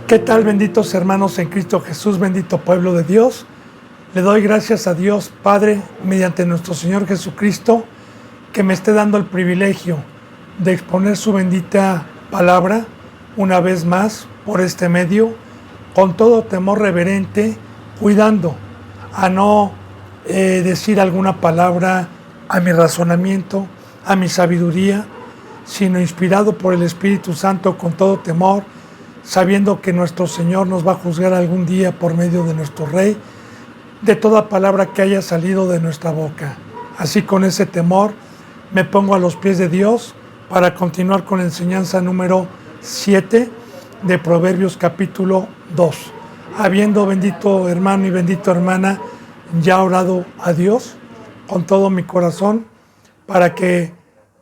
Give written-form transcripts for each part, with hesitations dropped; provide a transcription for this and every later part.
¿Qué tal, benditos hermanos en Cristo Jesús, bendito pueblo de Dios? Le doy gracias a Dios Padre, mediante nuestro Señor Jesucristo, que me esté dando el privilegio de exponer su bendita palabra una vez más por este medio, con todo temor reverente, cuidando a no decir alguna palabra a mi razonamiento, a mi sabiduría, sino inspirado por el Espíritu Santo con todo temor, sabiendo que nuestro Señor nos va a juzgar algún día por medio de nuestro Rey, de toda palabra que haya salido de nuestra boca. Así, con ese temor, me pongo a los pies de Dios para continuar con la enseñanza número 7 de Proverbios capítulo 2. Habiendo, bendito hermano y bendita hermana, ya orado a Dios con todo mi corazón para que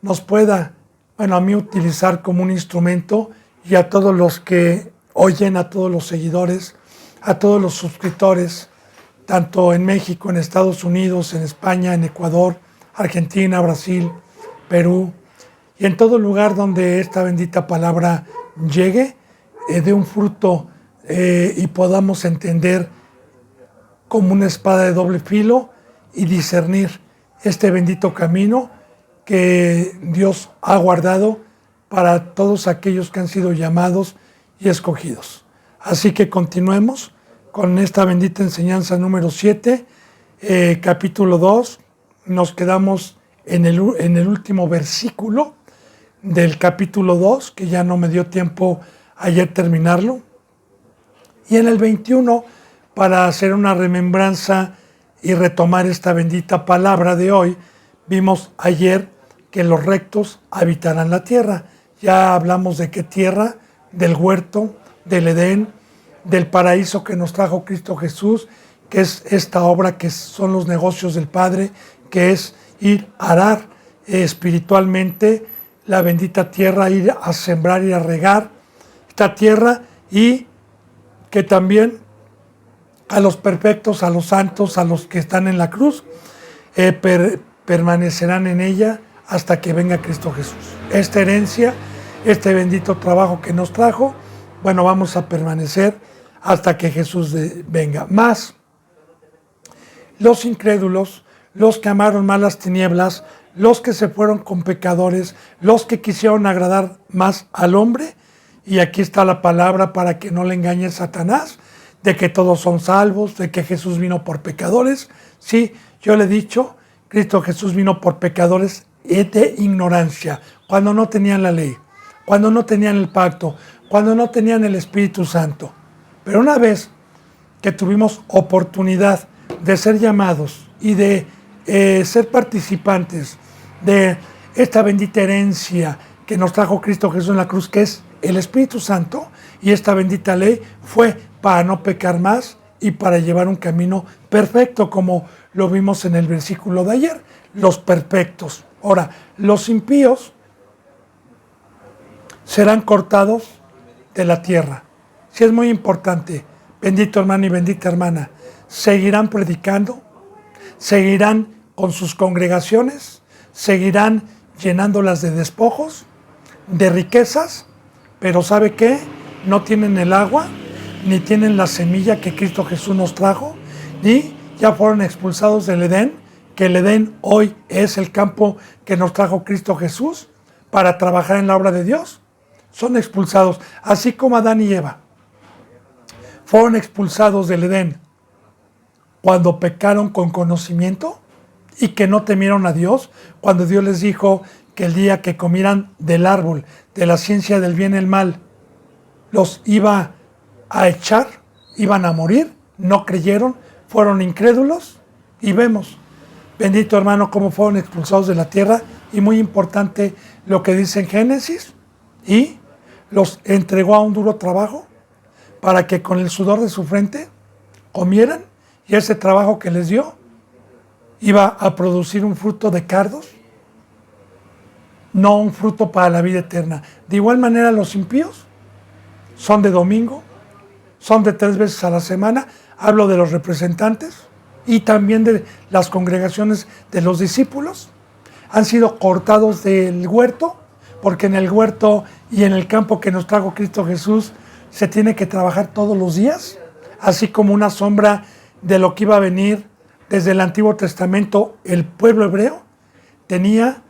nos pueda, a mí utilizar como un instrumento, y a todos los que oyen, a todos los seguidores, a todos los suscriptores, tanto en México, en Estados Unidos, en España, en Ecuador, Argentina, Brasil, Perú, y en todo lugar donde esta bendita palabra llegue, dé un fruto y podamos entender como una espada de doble filo y discernir este bendito camino que Dios ha guardado para todos aquellos que han sido llamados y escogidos. Así que continuemos con esta bendita enseñanza número 7, capítulo 2. Nos quedamos en el último versículo del capítulo 2, que ya no me dio tiempo ayer terminarlo. Y en el 21, para hacer una remembranza y retomar esta bendita palabra de hoy, vimos ayer que los rectos habitarán la tierra. Ya hablamos de qué tierra, del huerto, del Edén, del paraíso que nos trajo Cristo Jesús, que es esta obra que son los negocios del Padre, que es ir a arar espiritualmente la bendita tierra, ir a sembrar y a regar esta tierra, y que también a los perfectos, a los santos, a los que están en la cruz, permanecerán en ella hasta que venga Cristo Jesús. Esta herencia, este bendito trabajo que nos trajo, vamos a permanecer hasta que Jesús venga. Más los incrédulos, los que amaron más las tinieblas, los que se fueron con pecadores, los que quisieron agradar más al hombre, y aquí está la palabra para que no le engañe Satanás, de que todos son salvos, de que Jesús vino por pecadores. Sí, yo le he dicho, Cristo Jesús vino por pecadores de ignorancia, cuando no tenían la ley, cuando no tenían el pacto, cuando no tenían el Espíritu Santo. Pero una vez que tuvimos oportunidad de ser llamados y de ser participantes de esta bendita herencia que nos trajo Cristo Jesús en la cruz, que es el Espíritu Santo, y esta bendita ley fue para no pecar más y para llevar un camino perfecto, como lo vimos en el versículo de ayer, los perfectos. Ahora, los impíos serán cortados de la tierra. Sí, es muy importante, bendito hermano y bendita hermana, seguirán predicando, seguirán con sus congregaciones, seguirán llenándolas de despojos, de riquezas, pero ¿sabe qué? No tienen el agua, ni tienen la semilla que Cristo Jesús nos trajo, ni ya fueron expulsados del Edén, que el Edén hoy es el campo que nos trajo Cristo Jesús para trabajar en la obra de Dios. Son expulsados, así como Adán y Eva fueron expulsados del Edén cuando pecaron con conocimiento y que no temieron a Dios, cuando Dios les dijo que el día que comieran del árbol de la ciencia del bien y el mal, los iba a echar, iban a morir, no creyeron, fueron incrédulos, y vemos, bendito hermano, cómo fueron expulsados de la tierra. Y muy importante lo que dice en Génesis, y los entregó a un duro trabajo para que con el sudor de su frente comieran, y ese trabajo que les dio iba a producir un fruto de cardos, no un fruto para la vida eterna. De igual manera, los impíos son de domingo, son de 3 veces a la semana. Hablo de los representantes y también de las congregaciones de los discípulos. Han sido cortados del huerto, porque en el huerto y en el campo que nos trajo Cristo Jesús se tiene que trabajar todos los días, así como una sombra de lo que iba a venir desde el Antiguo Testamento. El pueblo hebreo tenía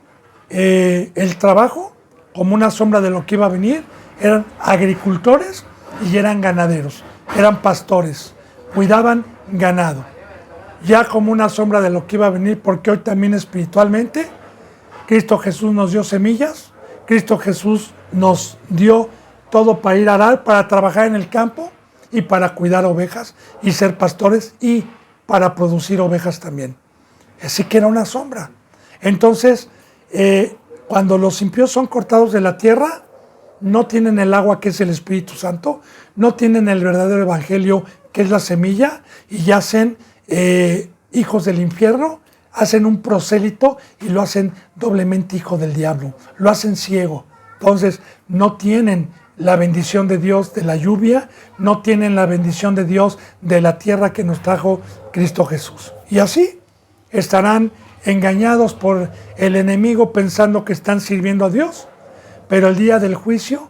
el trabajo como una sombra de lo que iba a venir. Eran agricultores y eran ganaderos, eran pastores, cuidaban ganado, ya como una sombra de lo que iba a venir, porque hoy también espiritualmente Cristo Jesús nos dio semillas, Cristo Jesús nos dio todo para ir a arar, para trabajar en el campo y para cuidar ovejas y ser pastores y para producir ovejas también. Así que era una sombra. Entonces, cuando los impíos son cortados de la tierra, no tienen el agua que es el Espíritu Santo, no tienen el verdadero evangelio que es la semilla y yacen hijos del infierno, hacen un prosélito y lo hacen doblemente hijo del diablo, lo hacen ciego. Entonces no tienen la bendición de Dios de la lluvia, no tienen la bendición de Dios de la tierra que nos trajo Cristo Jesús. Y así estarán engañados por el enemigo pensando que están sirviendo a Dios, pero el día del juicio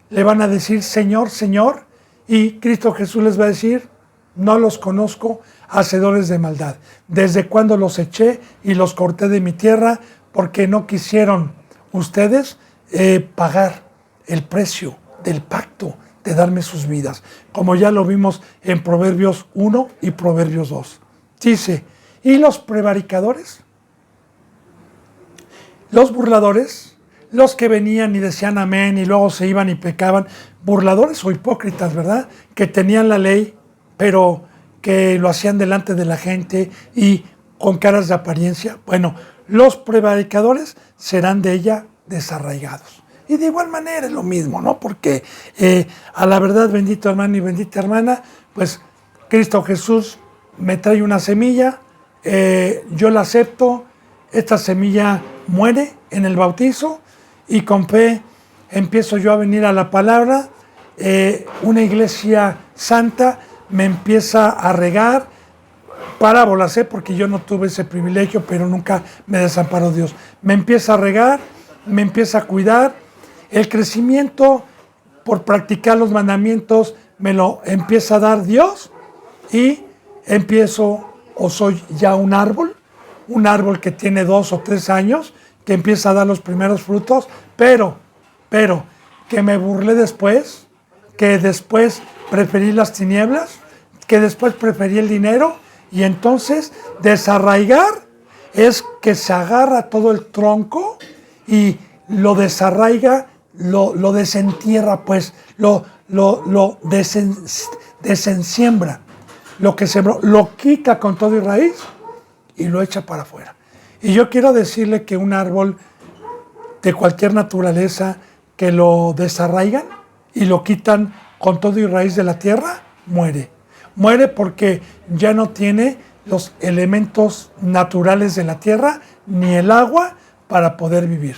le van a decir Señor, Señor, y Cristo Jesús les va a decir, no los conozco, hacedores de maldad. ¿Desde cuándo los eché y los corté de mi tierra? Porque no quisieron ustedes pagar el precio del pacto de darme sus vidas, como ya lo vimos en Proverbios 1 y Proverbios 2. Dice, ¿y los prevaricadores? Los burladores, los que venían y decían amén y luego se iban y pecaban, burladores o hipócritas, ¿verdad? Que tenían la ley, pero que lo hacían delante de la gente y con caras de apariencia. Bueno, los prevaricadores serán de ella desarraigados. Y de igual manera es lo mismo, ¿no? Porque a la verdad, bendito hermano y bendita hermana, pues Cristo Jesús me trae una semilla, yo la acepto, esta semilla muere en el bautizo y con fe empiezo yo a venir a la palabra, una iglesia santa me empieza a regar, parábolas, porque yo no tuve ese privilegio, pero nunca me desamparó Dios. Me empieza a regar, me empieza a cuidar, el crecimiento por practicar los mandamientos me lo empieza a dar Dios y empiezo o soy ya un árbol que tiene 2 o 3 años, que empieza a dar los primeros frutos, pero que me burlé después, que después preferí las tinieblas, que después preferí el dinero, y entonces desarraigar es que se agarra todo el tronco y lo desarraiga, lo desentierra, pues, lo desensiembra, lo que sembró, lo quita con todo y raíz y lo echa para afuera. Y yo quiero decirle que un árbol de cualquier naturaleza que lo desarraigan y lo quitan con todo y raíz de la tierra, muere. Muere porque ya no tiene los elementos naturales de la tierra ni el agua para poder vivir.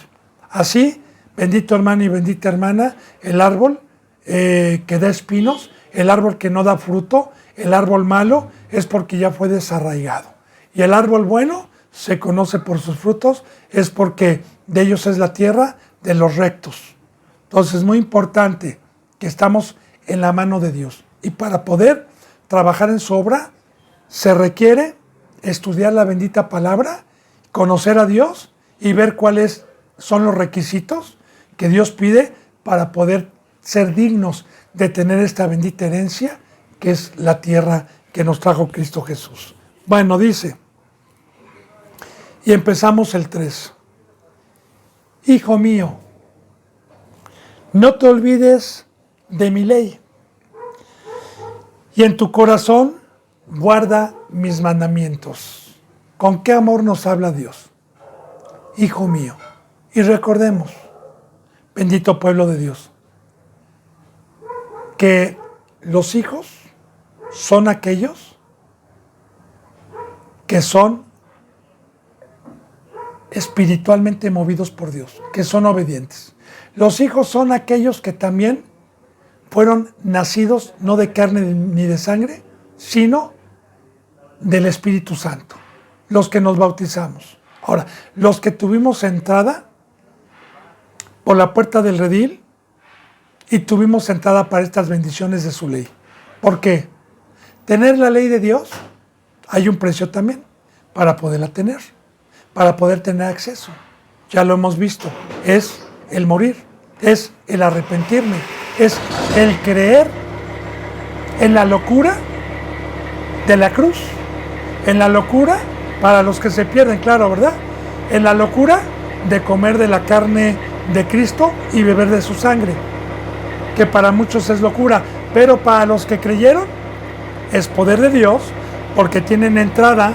Así, bendito hermano y bendita hermana, el árbol que da espinos, el árbol que no da fruto, el árbol malo es porque ya fue desarraigado. Y el árbol bueno se conoce por sus frutos, es porque de ellos es la tierra de los rectos. Entonces es muy importante que estamos en la mano de Dios. Y para poder trabajar en su obra, se requiere estudiar la bendita palabra, conocer a Dios y ver cuáles son los requisitos que Dios pide para poder ser dignos de tener esta bendita herencia, que es la tierra que nos trajo Cristo Jesús. Bueno, dice, y empezamos el 3. Hijo mío, no te olvides de mi ley, y en tu corazón guarda mis mandamientos. ¿Con qué amor nos habla Dios? Hijo mío. Y recordemos, bendito pueblo de Dios, que los hijos son aquellos que son espiritualmente movidos por Dios, que son obedientes. Los hijos son aquellos que también fueron nacidos no de carne ni de sangre, sino del Espíritu Santo, los que nos bautizamos. Ahora, los que tuvimos entrada por la puerta del redil, y tuvimos entrada para estas bendiciones de su ley. ¿Por qué? Tener la ley de Dios, hay un precio también para poderla tener, para poder tener acceso. Ya lo hemos visto, es el morir, es el arrepentirme, es el creer en la locura de la cruz, en la locura para los que se pierden, claro, ¿verdad? En la locura de comer de la carne de Cristo y beber de su sangre, que para muchos es locura, pero para los que creyeron es poder de Dios, porque tienen entrada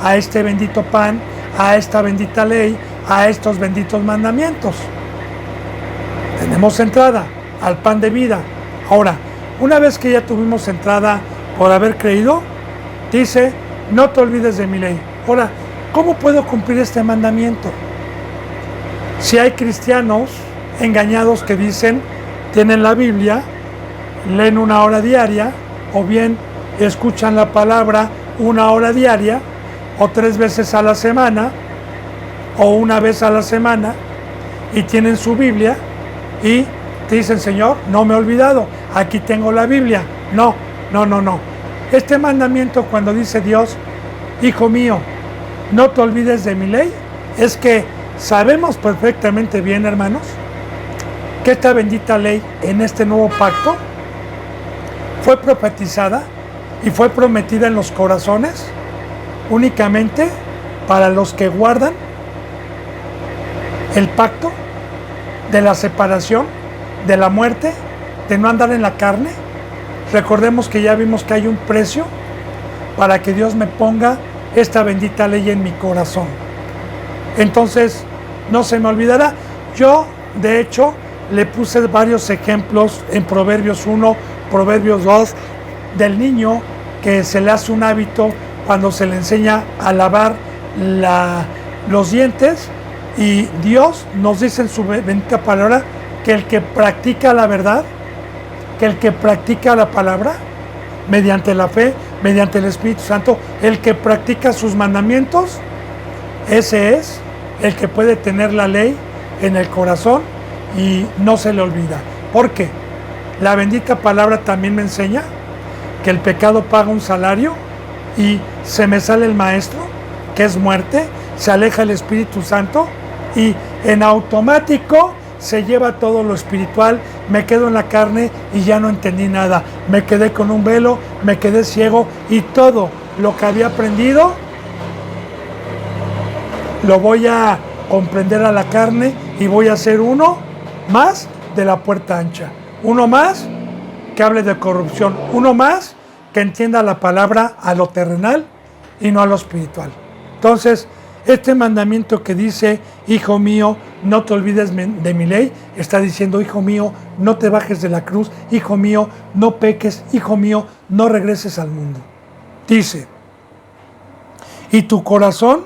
a este bendito pan, a esta bendita ley, a estos benditos mandamientos. Tenemos entrada al pan de vida. Ahora, una vez que ya tuvimos entrada por haber creído, dice, no te olvides de mi ley. Ahora, ¿cómo puedo cumplir este mandamiento? Si hay cristianos engañados que dicen, tienen la Biblia, leen 1 hora diaria, o bien escuchan la palabra 1 hora diaria, o 3 veces a la semana, o 1 vez a la semana, y tienen su Biblia, y te dicen, Señor, no me he olvidado, aquí tengo la Biblia. No. Este mandamiento, cuando dice Dios, hijo mío, no te olvides de mi ley, es que sabemos perfectamente bien, hermanos, que esta bendita ley en este nuevo pacto fue profetizada y fue prometida en los corazones únicamente para los que guardan el pacto de la separación, de la muerte, de no andar en la carne. Recordemos que ya vimos que hay un precio para que Dios me ponga esta bendita ley en mi corazón. Entonces, no se me olvidará. Yo, de hecho, le puse varios ejemplos en Proverbios 1, Proverbios 2, del niño que se le hace un hábito cuando se le enseña a lavar los dientes, y Dios nos dice en su bendita palabra que el que practica la verdad, que el que practica la palabra, mediante la fe, mediante el Espíritu Santo, el que practica sus mandamientos, ese es el que puede tener la ley en el corazón y no se le olvida. Porque la bendita palabra también me enseña que el pecado paga un salario, y se me sale el maestro, que es muerte, se aleja el Espíritu Santo y en automático se lleva todo lo espiritual, me quedo en la carne y ya no entendí nada, me quedé con un velo, me quedé ciego, y todo lo que había aprendido lo voy a comprender a la carne y voy a ser uno más de la puerta ancha, uno más que hable de corrupción, uno más que entienda la palabra a lo terrenal y no a lo espiritual. Entonces, este mandamiento que dice, hijo mío, no te olvides de mi ley, está diciendo, hijo mío, no te bajes de la cruz, hijo mío, no peques, hijo mío, no regreses al mundo. Dice, y tu corazón,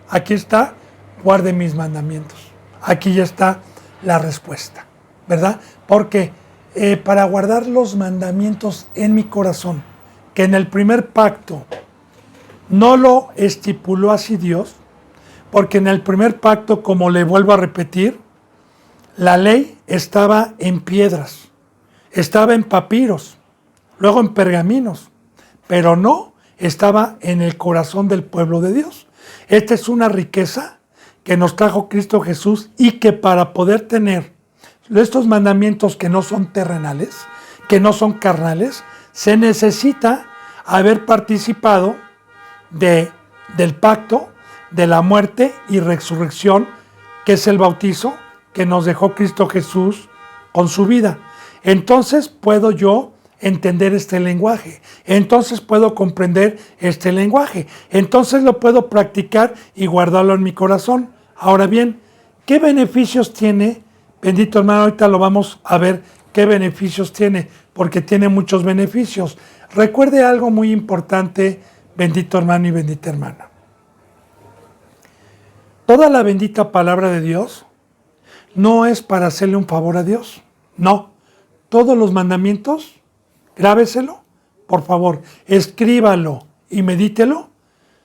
aquí está, guarde mis mandamientos. Aquí ya está la respuesta, ¿verdad? Porque para guardar los mandamientos en mi corazón, que en el primer pacto no lo estipuló así Dios, porque en el primer pacto, como le vuelvo a repetir, la ley estaba en piedras, estaba en papiros, luego en pergaminos, pero no estaba en el corazón del pueblo de Dios. Esta es una riqueza que nos trajo Cristo Jesús, y que para poder tener estos mandamientos que no son terrenales, que no son carnales, se necesita haber participado del pacto de la muerte y resurrección, que es el bautizo que nos dejó Cristo Jesús con su vida. Entonces puedo yo entender este lenguaje, entonces puedo comprender este lenguaje, entonces lo puedo practicar y guardarlo en mi corazón. Ahora bien, ¿qué beneficios tiene? Bendito hermano, ahorita lo vamos a ver qué beneficios tiene, porque tiene muchos beneficios. Recuerde algo muy importante, bendito hermano y bendita hermana. Toda la bendita palabra de Dios no es para hacerle un favor a Dios. No. Todos los mandamientos, grábeselo, por favor, escríbalo y medítelo.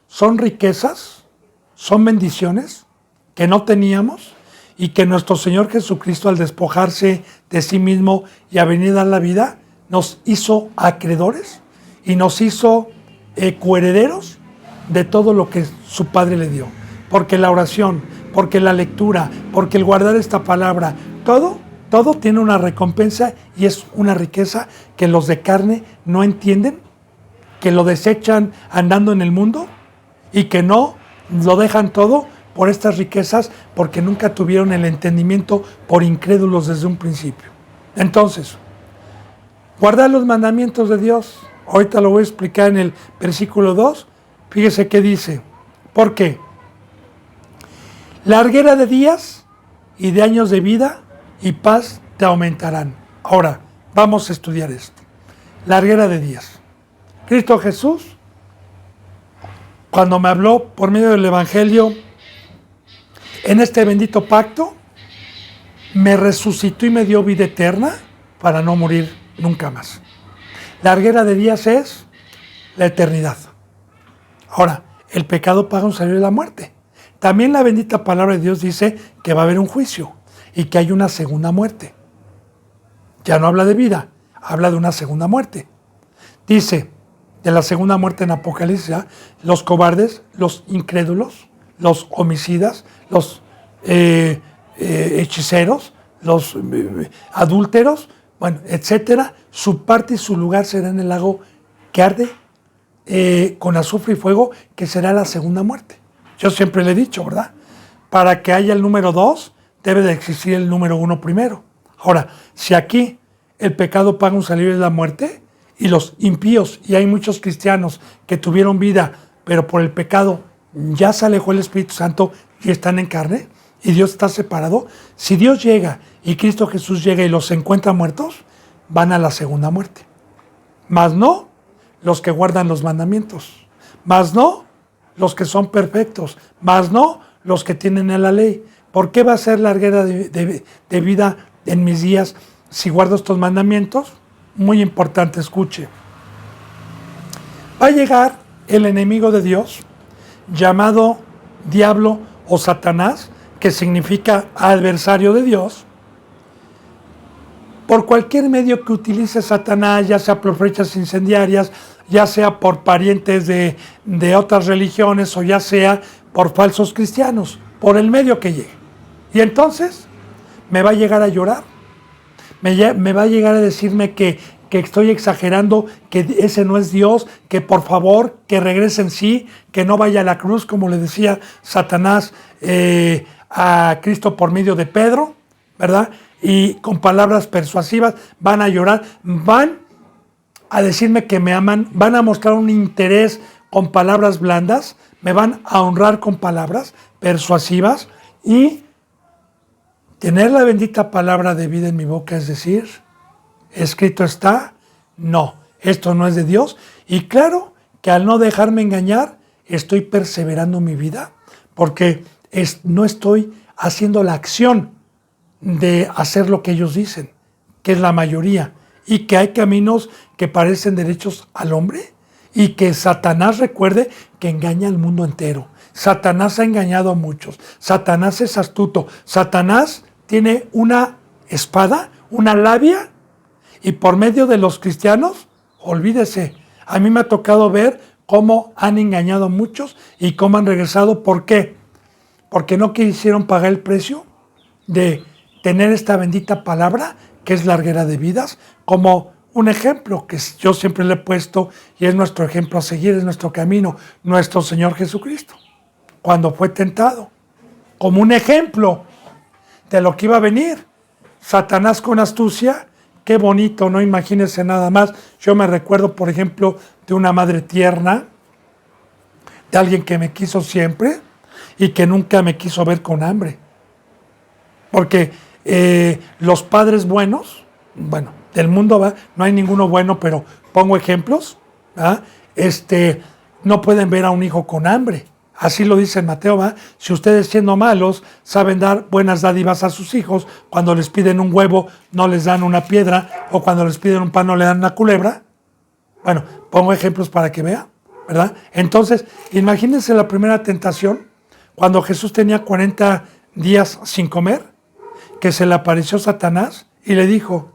Son riquezas, son bendiciones que no teníamos y que nuestro Señor Jesucristo, al despojarse de sí mismo y a venir a dar la vida, nos hizo acreedores y nos hizo coherederos de todo lo que su Padre le dio. Porque la oración, porque la lectura, porque el guardar esta palabra, todo tiene una recompensa y es una riqueza que los de carne no entienden, que lo desechan andando en el mundo y que no lo dejan todo por estas riquezas porque nunca tuvieron el entendimiento por incrédulos desde un principio. Entonces, guardar los mandamientos de Dios. Ahorita lo voy a explicar en el versículo 2. Fíjese qué dice. ¿Por qué? Larguera de días y de años de vida y paz te aumentarán. Ahora, vamos a estudiar esto. Larguera de días. Cristo Jesús, cuando me habló por medio del Evangelio, en este bendito pacto, me resucitó y me dio vida eterna para no morir nunca más. Larguera de días es la eternidad. Ahora, el pecado paga un salario de la muerte. También la bendita palabra de Dios dice que va a haber un juicio y que hay una segunda muerte. Ya no habla de vida, habla de una segunda muerte. Dice de la segunda muerte en Apocalipsis, los cobardes, los incrédulos, los homicidas, los hechiceros, los adúlteros, bueno, etcétera, su parte y su lugar será en el lago que arde con azufre y fuego, que será la segunda muerte. Yo siempre le he dicho, ¿verdad? Para que haya el número 2, debe de existir el número 1 primero. Ahora, si aquí el pecado paga un salario de la muerte, y los impíos, y hay muchos cristianos que tuvieron vida, pero por el pecado ya se alejó el Espíritu Santo y están en carne, y Dios está separado, si Dios llega y Cristo Jesús llega y los encuentra muertos, van a la segunda muerte. Mas no los que guardan los mandamientos, mas no los que son perfectos, mas no los que tienen en la ley. ¿Por qué va a ser larguera de vida en mis días si guardo estos mandamientos? Muy importante, escuche. Va a llegar el enemigo de Dios, llamado diablo o Satanás, que significa adversario de Dios. Por cualquier medio que utilice Satanás, ya sea por flechas incendiarias, ya sea por parientes de otras religiones o ya sea por falsos cristianos, por el medio que llegue. Y entonces me va a llegar a llorar, me va a llegar a decirme que estoy exagerando, que ese no es Dios, que por favor, que regrese en sí, que no vaya a la cruz, como le decía Satanás a Cristo por medio de Pedro, ¿verdad? Y con palabras persuasivas van a llorar, van a decirme que me aman, van a mostrar un interés con palabras blandas, me van a honrar con palabras persuasivas y tener la bendita palabra de vida en mi boca, es decir, escrito está, no, esto no es de Dios. Y claro que al no dejarme engañar, estoy perseverando mi vida, porque no estoy haciendo la acción de hacer lo que ellos dicen, que es la mayoría, y que hay caminos que parecen derechos al hombre, y que Satanás, recuerde, que engaña al mundo entero. Satanás ha engañado a muchos, Satanás es astuto, Satanás tiene una espada, una labia, y por medio de los cristianos, olvídese, a mí me ha tocado ver cómo han engañado a muchos y cómo han regresado. ¿Por qué? Porque no quisieron pagar el precio de tener esta bendita palabra, que es larguera de vidas, como un ejemplo que yo siempre le he puesto y es nuestro ejemplo a seguir, es nuestro camino, nuestro Señor Jesucristo, cuando fue tentado, como un ejemplo de lo que iba a venir. Satanás con astucia, qué bonito, ¿no? Imagínense nada más. Yo me recuerdo, por ejemplo, de una madre tierna, de alguien que me quiso siempre y que nunca me quiso ver con hambre. Porque los padres buenos, bueno, del mundo no hay ninguno bueno, pero pongo ejemplos, no pueden ver a un hijo con hambre. Así lo dice Mateo, ¿va? Si ustedes siendo malos saben dar buenas dádivas a sus hijos, cuando les piden un huevo no les dan una piedra, o cuando les piden un pan no le dan una culebra. Bueno, pongo ejemplos para que vean, ¿verdad? Entonces, imagínense la primera tentación, cuando Jesús tenía 40 días sin comer, que se le apareció Satanás y le dijo,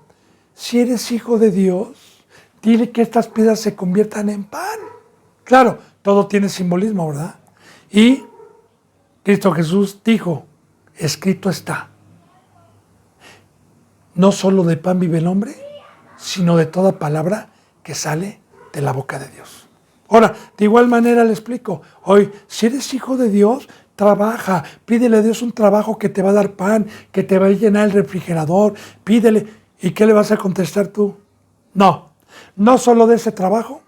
si eres hijo de Dios, dile que estas piedras se conviertan en pan. Claro, todo tiene simbolismo, ¿verdad? Y Cristo Jesús dijo, escrito está, no solo de pan vive el hombre, sino de toda palabra que sale de la boca de Dios. Ahora, de igual manera le explico, hoy, si eres hijo de Dios, trabaja, pídele a Dios un trabajo que te va a dar pan, que te va a llenar el refrigerador, pídele. ¿Y qué le vas a contestar tú? No, no solo de ese trabajo,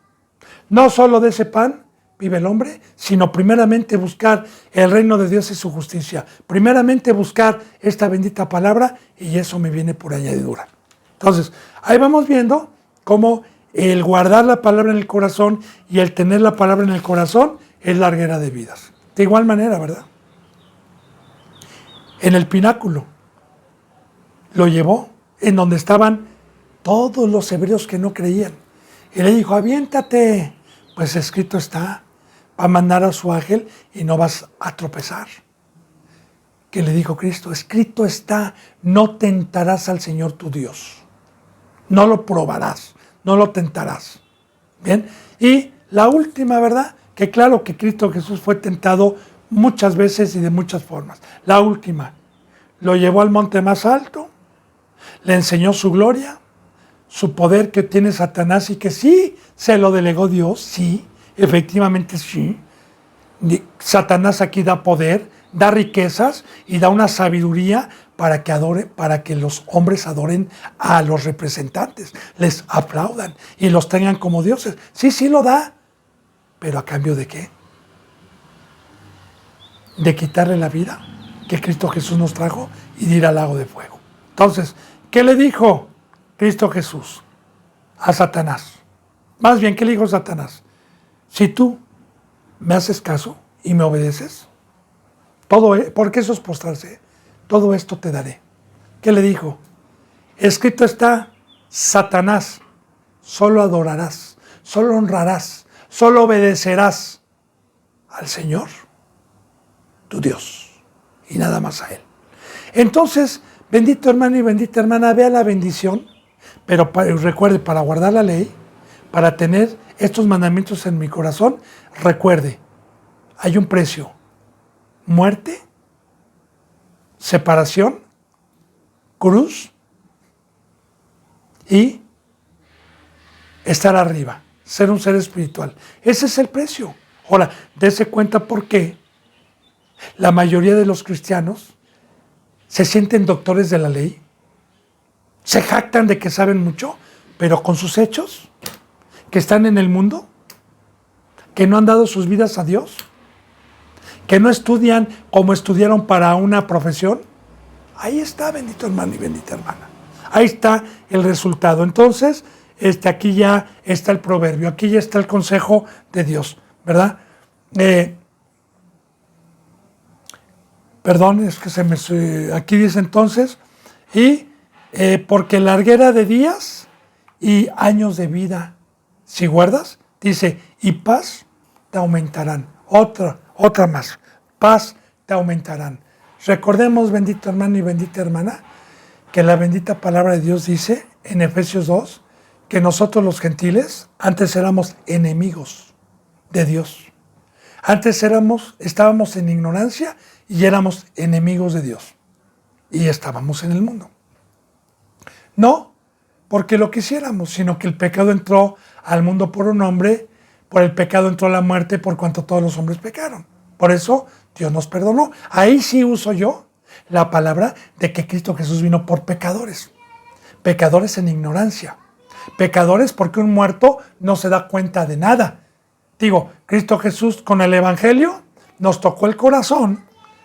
no solo de ese pan vive el hombre, sino primeramente buscar el reino de Dios y su justicia. Primeramente buscar esta bendita palabra y eso me viene por añadidura. Entonces, ahí vamos viendo cómo el guardar la palabra en el corazón y el tener la palabra en el corazón es larguera de vidas. De igual manera, ¿verdad? En el pináculo lo llevó, en donde estaban todos los hebreos que no creían. Y le dijo, aviéntate, pues escrito está, va a mandar a su ángel y no vas a tropezar. Que le dijo Cristo, escrito está, no tentarás al Señor tu Dios. No lo probarás, no lo tentarás. Bien, y la última, ¿verdad? Que claro que Cristo Jesús fue tentado muchas veces y de muchas formas. La última, lo llevó al monte más alto, le enseñó su gloria, su poder que tiene Satanás y que sí se lo delegó Dios, sí, efectivamente sí. Satanás aquí da poder, da riquezas y da una sabiduría para que los hombres adoren a los representantes, les aplaudan y los tengan como dioses. Sí, sí lo da, pero ¿a cambio de qué? De quitarle la vida que Cristo Jesús nos trajo y de ir al lago de fuego. Entonces, ¿qué le dijo Cristo Jesús a Satanás? Más bien, ¿qué le dijo Satanás? Si tú me haces caso y me obedeces, porque eso es postrarse, todo esto te daré. ¿Qué le dijo? Escrito está, Satanás, solo adorarás, solo honrarás, solo obedecerás al Señor, tu Dios, y nada más a Él. Entonces, bendito hermano y bendita hermana, vea la bendición, pero recuerde, para guardar la ley, para tener estos mandamientos en mi corazón, recuerde, hay un precio, muerte, separación, cruz y estar arriba, ser un ser espiritual. Ese es el precio. Ahora, dése cuenta por qué la mayoría de los cristianos se sienten doctores de la ley, se jactan de que saben mucho, pero con sus hechos, que están en el mundo, que no han dado sus vidas a Dios, que no estudian como estudiaron para una profesión. Ahí está, bendito hermano y bendita hermana. Ahí está el resultado. Entonces, aquí ya está el proverbio, aquí ya está el consejo de Dios, ¿verdad? Perdón, es que aquí dice entonces, y porque larguera de días y años de vida, si guardas, dice, y paz te aumentarán. Otra más, paz te aumentarán. Recordemos, bendito hermano y bendita hermana, que la bendita palabra de Dios dice en Efesios 2, que nosotros los gentiles antes éramos enemigos de Dios. Antes estábamos en ignorancia y éramos enemigos de Dios. Y estábamos en el mundo. No porque lo quisiéramos, sino que el pecado entró al mundo por un hombre, por el pecado entró la muerte por cuanto todos los hombres pecaron. Por eso Dios nos perdonó. Ahí sí uso yo la palabra de que Cristo Jesús vino por pecadores. Pecadores en ignorancia. Pecadores porque un muerto no se da cuenta de nada. Digo, Cristo Jesús con el Evangelio nos tocó el corazón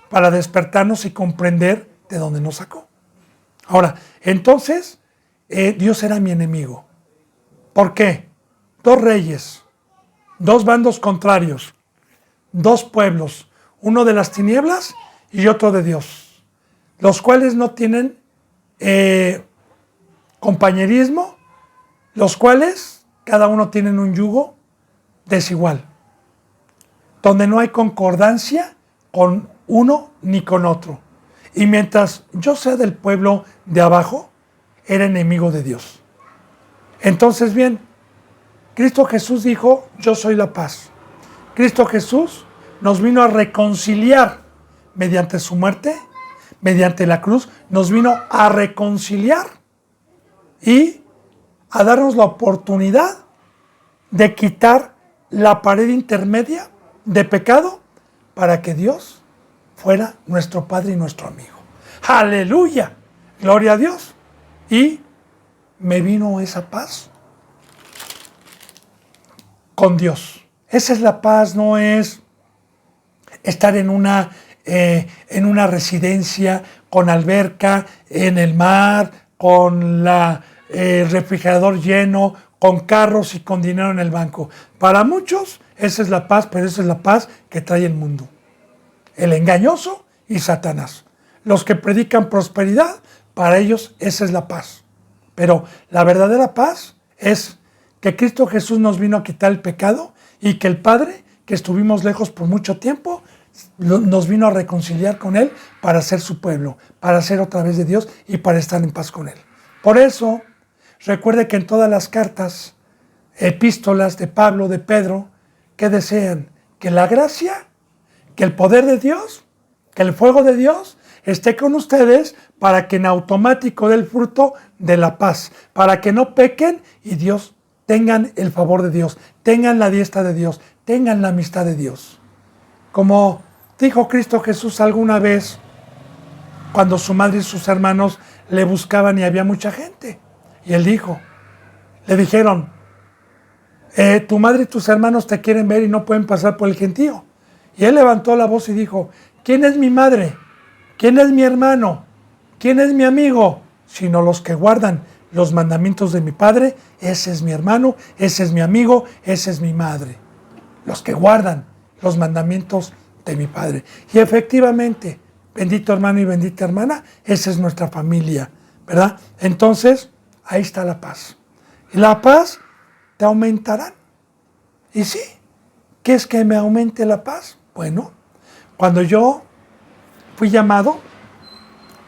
para despertarnos y comprender de dónde nos sacó. Ahora, entonces, Dios era mi enemigo. ¿Por qué? Dos reyes, dos bandos contrarios, dos pueblos, uno de las tinieblas y otro de Dios, los cuales no tienen compañerismo, los cuales cada uno tienen un yugo desigual, donde no hay concordancia con uno ni con otro. Y mientras yo sea del pueblo de abajo, era enemigo de Dios. Entonces, bien, Cristo Jesús dijo, yo soy la paz. Cristo Jesús nos vino a reconciliar mediante su muerte, mediante la cruz, nos vino a reconciliar y a darnos la oportunidad de quitar la pared intermedia de pecado para que Dios fuera nuestro Padre y nuestro amigo. ¡Aleluya! ¡Gloria a Dios! Y me vino esa paz con Dios. Esa es la paz, no es estar en una residencia con alberca, en el mar, con el refrigerador lleno, con carros y con dinero en el banco. Para muchos esa es la paz, pero esa es la paz que trae el mundo. El engañoso y Satanás. Los que predican prosperidad, para ellos esa es la paz. Pero la verdadera paz es que Cristo Jesús nos vino a quitar el pecado y que el Padre, que estuvimos lejos por mucho tiempo, nos vino a reconciliar con Él para ser su pueblo, para ser otra vez de Dios y para estar en paz con Él. Por eso, recuerde que en todas las cartas, epístolas de Pablo, de Pedro, ¿qué desean? Que la gracia, que el poder de Dios, que el fuego de Dios esté con ustedes para que en automático dé el fruto de la paz, para que no pequen y Dios tengan el favor de Dios, tengan la diestra de Dios, tengan la amistad de Dios. Como dijo Cristo Jesús alguna vez, cuando su madre y sus hermanos le buscaban y había mucha gente. Y Él dijo, le dijeron, tu madre y tus hermanos te quieren ver y no pueden pasar por el gentío. Y Él levantó la voz y dijo, ¿quién es mi madre? ¿Quién es mi hermano? ¿Quién es mi amigo? Sino los que guardan los mandamientos de mi Padre, ese es mi hermano, ese es mi amigo, ese es mi madre. Los que guardan los mandamientos de mi Padre. Y efectivamente, bendito hermano y bendita hermana, esa es nuestra familia, ¿verdad? Entonces, ahí está la paz. Y la paz te aumentará. Y sí, ¿qué es que me aumente la paz? Bueno, cuando yo fui llamado,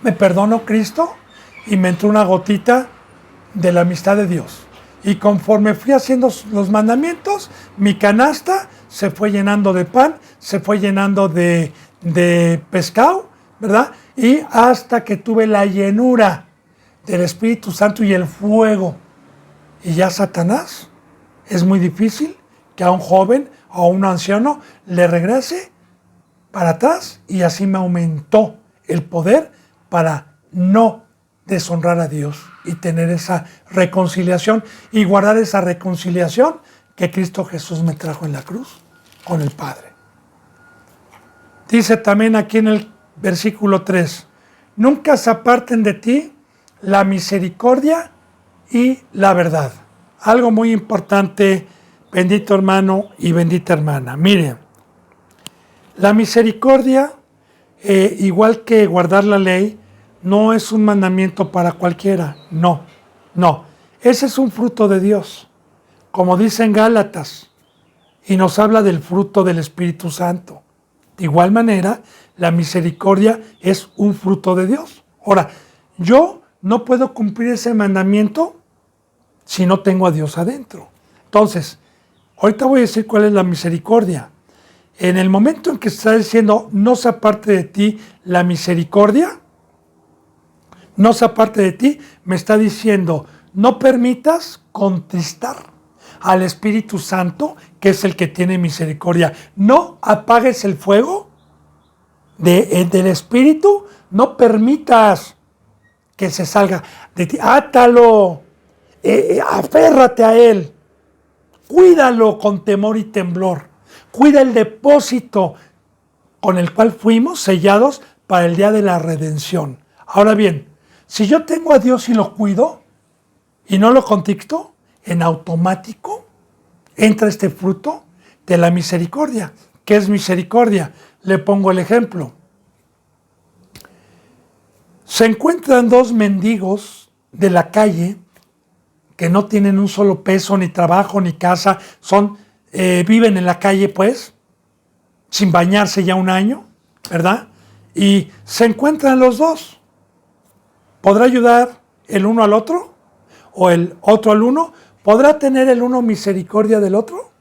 me perdonó Cristo y me entró una gotita de la amistad de Dios. Y conforme fui haciendo los mandamientos, mi canasta se fue llenando de pan, se fue llenando de pescado, ¿verdad? Y hasta que tuve la llenura del Espíritu Santo y el fuego. Y ya Satanás, es muy difícil que a un joven o a un anciano le regrese para atrás, y así me aumentó el poder para no deshonrar a Dios y tener esa reconciliación y guardar esa reconciliación que Cristo Jesús me trajo en la cruz con el Padre. Dice también aquí en el versículo 3, nunca se aparten de ti la misericordia y la verdad. Algo muy importante, bendito hermano y bendita hermana. Miren, la misericordia, igual que guardar la ley, no es un mandamiento para cualquiera, no. Ese es un fruto de Dios, como dice en Gálatas, y nos habla del fruto del Espíritu Santo. De igual manera, la misericordia es un fruto de Dios. Ahora, yo no puedo cumplir ese mandamiento si no tengo a Dios adentro. Entonces, ahorita voy a decir cuál es la misericordia. En el momento en que está diciendo, no se aparte de ti la misericordia, no se aparte de ti, me está diciendo, no permitas contristar al Espíritu Santo, que es el que tiene misericordia. No apagues el fuego del Espíritu, no permitas que se salga de ti. Átalo, aférrate a Él, cuídalo con temor y temblor. Cuida el depósito con el cual fuimos sellados para el día de la redención. Ahora bien, si yo tengo a Dios y lo cuido y no lo contristo, en automático entra este fruto de la misericordia. ¿Qué es misericordia? Le pongo el ejemplo. Se encuentran dos mendigos de la calle que no tienen un solo peso, ni trabajo, ni casa, viven en la calle, pues, sin bañarse ya un año, ¿verdad? y se encuentran los dos. ¿Podrá ayudar el uno al otro? ¿O el otro al uno? ¿Podrá tener el uno misericordia del otro?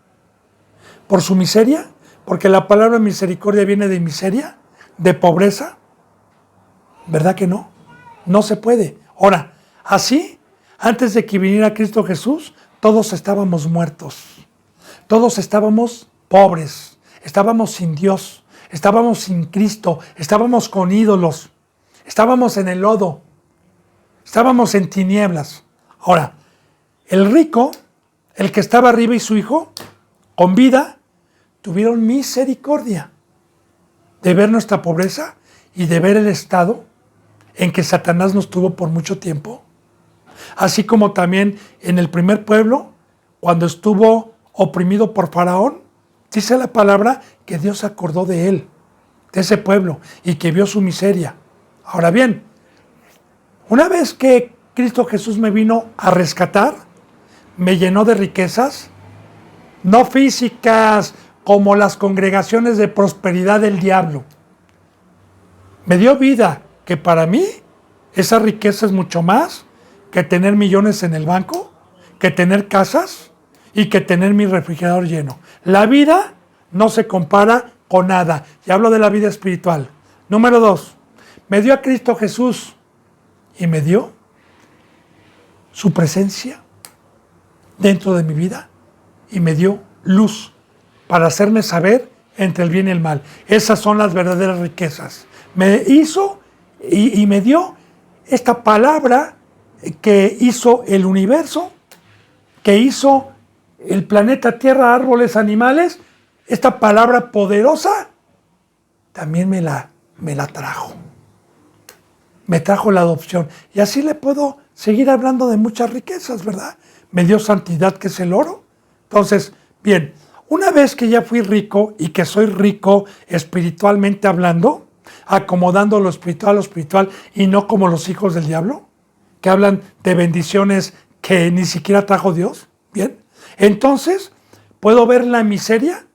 ¿Por su miseria? Porque la palabra misericordia viene de miseria, de pobreza. ¿Verdad que no? No se puede. Ahora, así, antes de que viniera Cristo Jesús, todos estábamos muertos. Todos estábamos pobres. Estábamos sin Dios. Estábamos sin Cristo. Estábamos con ídolos. Estábamos en el lodo. Estábamos en tinieblas. Ahora, el rico, el que estaba arriba y su hijo, con vida, tuvieron misericordia de ver nuestra pobreza y de ver el estado en que Satanás nos tuvo por mucho tiempo. Así como también en el primer pueblo, cuando estuvo oprimido por Faraón, dice la palabra que Dios se acordó de él, de ese pueblo, y que vio su miseria. Ahora bien, una vez que Cristo Jesús me vino a rescatar, me llenó de riquezas, no físicas como las congregaciones de prosperidad del diablo. Me dio vida, que para mí esa riqueza es mucho más que tener millones en el banco, que tener casas y que tener mi refrigerador lleno. La vida no se compara con nada. Y hablo de la vida espiritual. Número 2, me dio a Cristo Jesús y me dio su presencia dentro de mi vida y me dio luz para hacerme saber entre el bien y el mal. Esas son las verdaderas riquezas. Me hizo y me dio esta palabra que hizo el universo, que hizo el planeta Tierra, árboles, animales. Esta palabra poderosa también me la trajo. Me trajo la adopción. Y así le puedo seguir hablando de muchas riquezas, ¿verdad? Me dio santidad, que es el oro. Entonces, bien, una vez que ya fui rico y que soy rico espiritualmente hablando, acomodando lo espiritual a lo espiritual y no como los hijos del diablo, que hablan de bendiciones que ni siquiera trajo Dios, bien, entonces puedo ver la miseria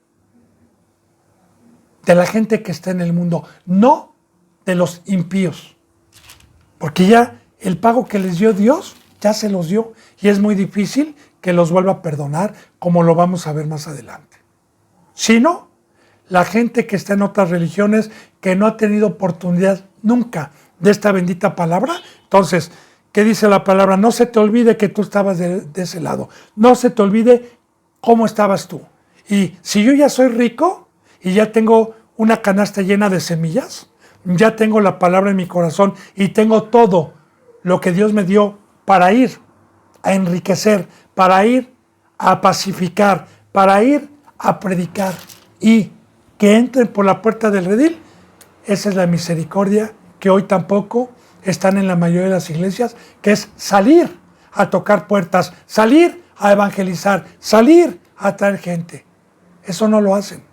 de la gente que está en el mundo, no de los impíos, porque ya el pago que les dio Dios ya se los dio y es muy difícil que los vuelva a perdonar, como lo vamos a ver más adelante. Sino la gente que está en otras religiones, que no ha tenido oportunidad nunca de esta bendita palabra. Entonces, ¿qué dice la palabra? No se te olvide que tú estabas de ese lado. No se te olvide cómo estabas tú. Y si yo ya soy rico y ya tengo una canasta llena de semillas, ya tengo la palabra en mi corazón y tengo todo lo que Dios me dio para ir a enriquecer, para ir a pacificar, para ir a predicar y que entren por la puerta del redil. Esa es la misericordia que hoy tampoco están en la mayoría de las iglesias, que es salir a tocar puertas, salir a evangelizar, salir a traer gente. Eso no lo hacen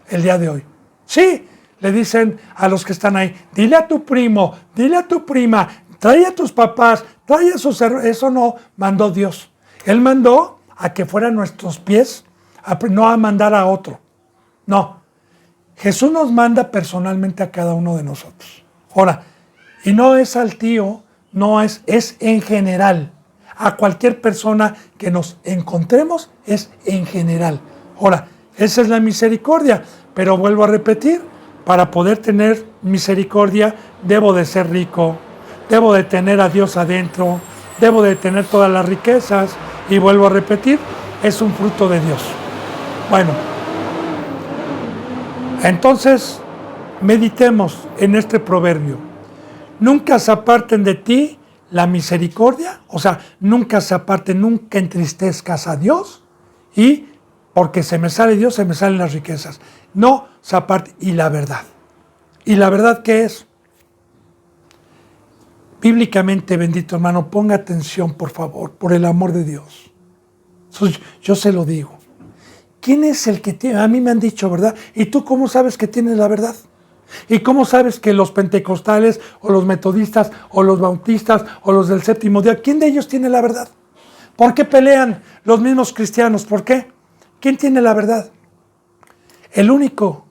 el día de hoy. Sí, le dicen a los que están ahí, dile a tu primo, dile a tu prima, trae a tus papás, trae a sus hermanos. Eso no mandó Dios. Él mandó a que fueran nuestros pies, no a mandar a otro. No. Jesús nos manda personalmente a cada uno de nosotros. Ahora, y no es al tío, no es en general. A cualquier persona que nos encontremos es en general. Ahora, esa es la misericordia. Pero vuelvo a repetir, para poder tener misericordia debo de ser rico, debo de tener a Dios adentro, debo de tener todas las riquezas. Y vuelvo a repetir, es un fruto de Dios. Bueno, entonces, meditemos en este proverbio. Nunca se aparten de ti la misericordia, o sea, nunca se aparten, nunca entristezcas a Dios, y porque se me sale Dios, se me salen las riquezas. No se aparte, y la verdad. ¿Y la verdad qué es? Bíblicamente, bendito hermano, ponga atención, por favor, por el amor de Dios. Yo se lo digo. ¿Quién es el que tiene? A mí me han dicho, ¿verdad? ¿Y tú cómo sabes que tienes la verdad? ¿Y cómo sabes que los pentecostales o los metodistas o los bautistas o los del séptimo día, quién de ellos tiene la verdad? ¿Por qué pelean los mismos cristianos? ¿Por qué? ¿Quién tiene la verdad? El único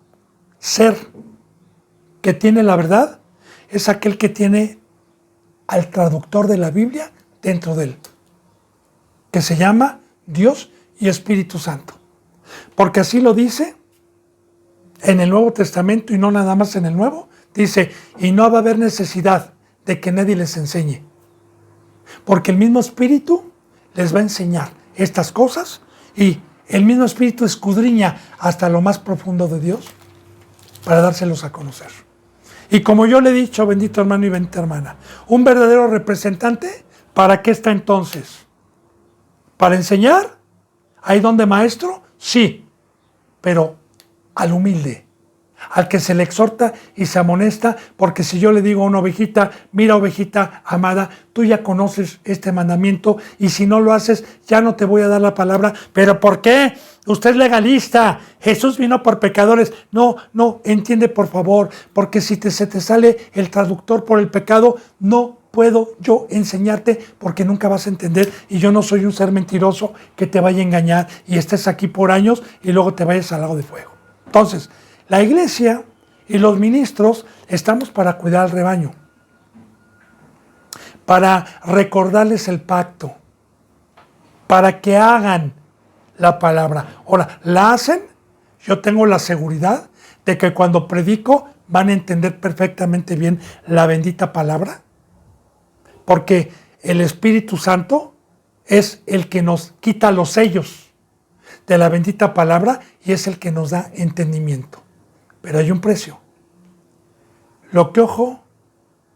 ser que tiene la verdad es aquel que tiene al traductor de la Biblia dentro de él, que se llama Dios y Espíritu Santo. Porque así lo dice en el Nuevo Testamento y no nada más en el Nuevo. Dice, y no va a haber necesidad de que nadie les enseñe. Porque el mismo Espíritu les va a enseñar estas cosas y el mismo Espíritu escudriña hasta lo más profundo de Dios para dárselos a conocer. Y como yo le he dicho, bendito hermano y bendita hermana, un verdadero representante, ¿para qué está entonces? ¿Para enseñar? ¿Ahí donde maestro? Sí, pero al humilde, al que se le exhorta y se amonesta, porque si yo le digo a una ovejita, mira ovejita amada, tú ya conoces este mandamiento y si no lo haces, ya no te voy a dar la palabra. ¿Pero por qué? Usted es legalista, Jesús vino por pecadores. No, entiende por favor, porque si se te sale el traductor por el pecado, no puedo yo enseñarte porque nunca vas a entender y yo no soy un ser mentiroso que te vaya a engañar y estés aquí por años y luego te vayas al lago de fuego. Entonces, la iglesia y los ministros estamos para cuidar al rebaño, para recordarles el pacto, para que hagan la palabra. Ahora, ¿la hacen? Yo tengo la seguridad de que cuando predico van a entender perfectamente bien la bendita palabra, porque el Espíritu Santo es el que nos quita los sellos de la bendita palabra y es el que nos da entendimiento. Pero hay un precio. Lo que ojo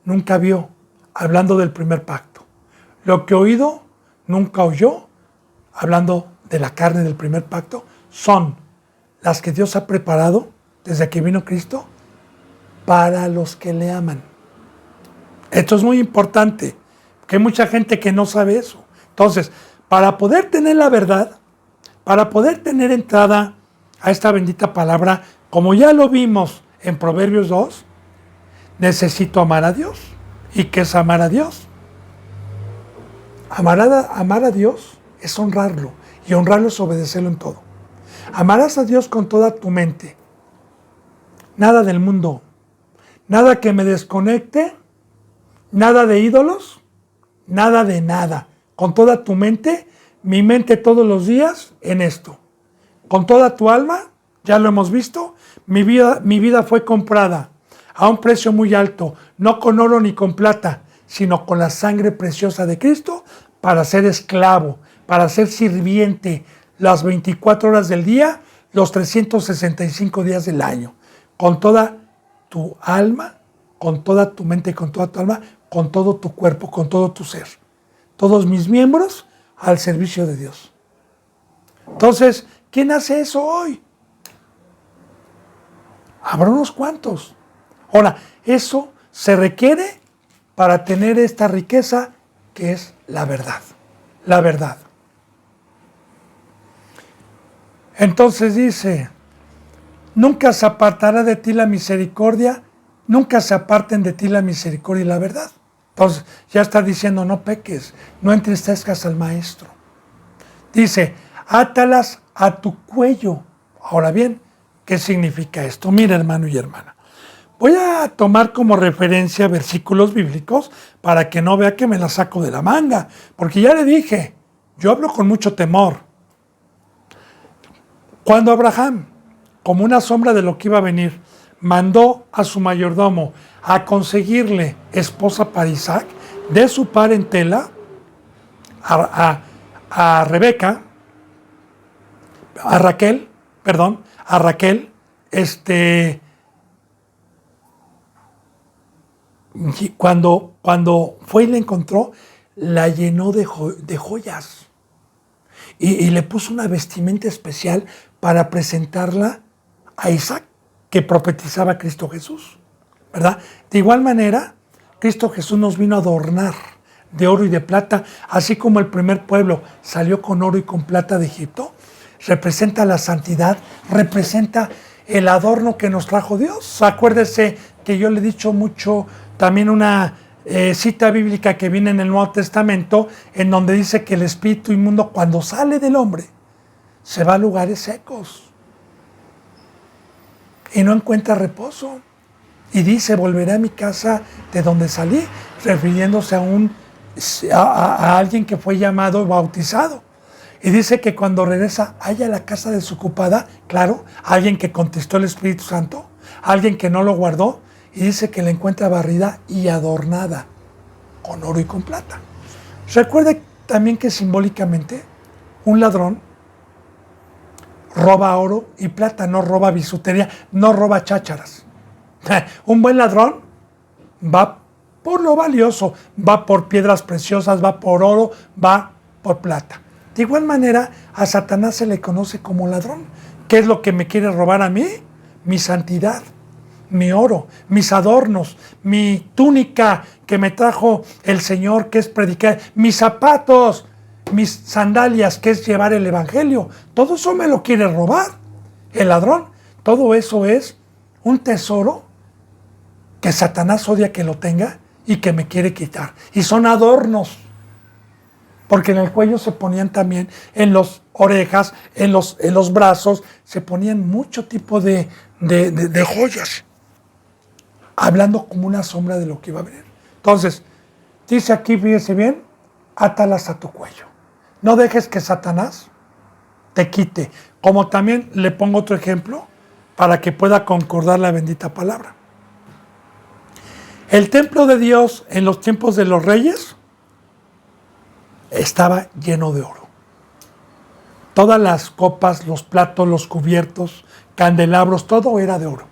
nunca vio, hablando del primer pacto. Lo que oído nunca oyó, hablando de la carne del primer pacto, son las que Dios ha preparado desde que vino Cristo para los que le aman. Esto es muy importante, porque hay mucha gente que no sabe eso. Entonces, para poder tener la verdad, para poder tener entrada a esta bendita palabra, como ya lo vimos en Proverbios 2, necesito amar a Dios. ¿Y qué es amar a Dios? Amar a Dios es honrarlo, y honrarlo es obedecerlo en todo. Amarás a Dios con toda tu mente. Nada del mundo, nada que me desconecte, nada de ídolos, nada de nada. Con toda tu mente, mi mente todos los días en esto. Con toda tu alma, ya lo hemos visto, mi vida fue comprada a un precio muy alto, no con oro ni con plata, sino con la sangre preciosa de Cristo, para ser esclavo, para ser sirviente las 24 horas del día, los 365 días del año, con toda tu alma, con toda tu mente, con toda tu alma, con todo tu cuerpo, con todo tu ser. Todos mis miembros al servicio de Dios. Entonces, ¿quién hace eso hoy? Habrá unos cuantos. Ahora, eso se requiere para tener esta riqueza que es la verdad. La verdad. Entonces dice, nunca se apartará de ti la misericordia, nunca se aparten de ti la misericordia y la verdad. Entonces ya está diciendo, no peques, no entristezcas al maestro. Dice, átalas a tu cuello. Ahora bien, ¿qué significa esto? Mira, hermano y hermana. Voy a tomar como referencia versículos bíblicos para que no vea que me la saco de la manga. Porque ya le dije, yo hablo con mucho temor. Cuando Abraham, como una sombra de lo que iba a venir, mandó a su mayordomo a conseguirle esposa para Isaac, de su parentela, a Rebeca, a Raquel, cuando fue y la encontró, la llenó de joyas y le puso una vestimenta especial para presentarla a Isaac, que profetizaba a Cristo Jesús, ¿verdad? De igual manera, Cristo Jesús nos vino a adornar de oro y de plata, así como el primer pueblo salió con oro y con plata de Egipto. Representa la santidad, representa el adorno que nos trajo Dios. Acuérdese que yo le he dicho mucho también una cita bíblica que viene en el Nuevo Testamento, en donde dice que el espíritu inmundo, cuando sale del hombre, se va a lugares secos y no encuentra reposo. Y dice, volveré a mi casa de donde salí, refiriéndose a alguien que fue llamado y bautizado. Y dice que cuando regresa, halla la casa desocupada, claro, alguien que contestó el Espíritu Santo, alguien que no lo guardó, y dice que la encuentra barrida y adornada con oro y con plata. Recuerde también que simbólicamente un ladrón roba oro y plata, no roba bisutería, no roba chácharas. Un buen ladrón va por lo valioso, va por piedras preciosas, va por oro, va por plata. De igual manera, a Satanás se le conoce como ladrón. ¿Qué es lo que me quiere robar a mí? Mi santidad, mi oro, mis adornos, mi túnica que me trajo el Señor, que es predicar, mis zapatos, mis sandalias, que es llevar el evangelio. Todo eso me lo quiere robar el ladrón. Todo eso es un tesoro que Satanás odia que lo tenga y que me quiere quitar. Y son adornos, porque en el cuello se ponían también, en las orejas, en los brazos, se ponían mucho tipo de joyas, hablando como una sombra de lo que iba a venir. Entonces, dice aquí, fíjese bien, átalas a tu cuello. No dejes que Satanás te quite. Como también le pongo otro ejemplo, para que pueda concordar la bendita palabra. El templo de Dios en los tiempos de los reyes estaba lleno de oro. Todas las copas, los platos, los cubiertos, candelabros, todo era de oro.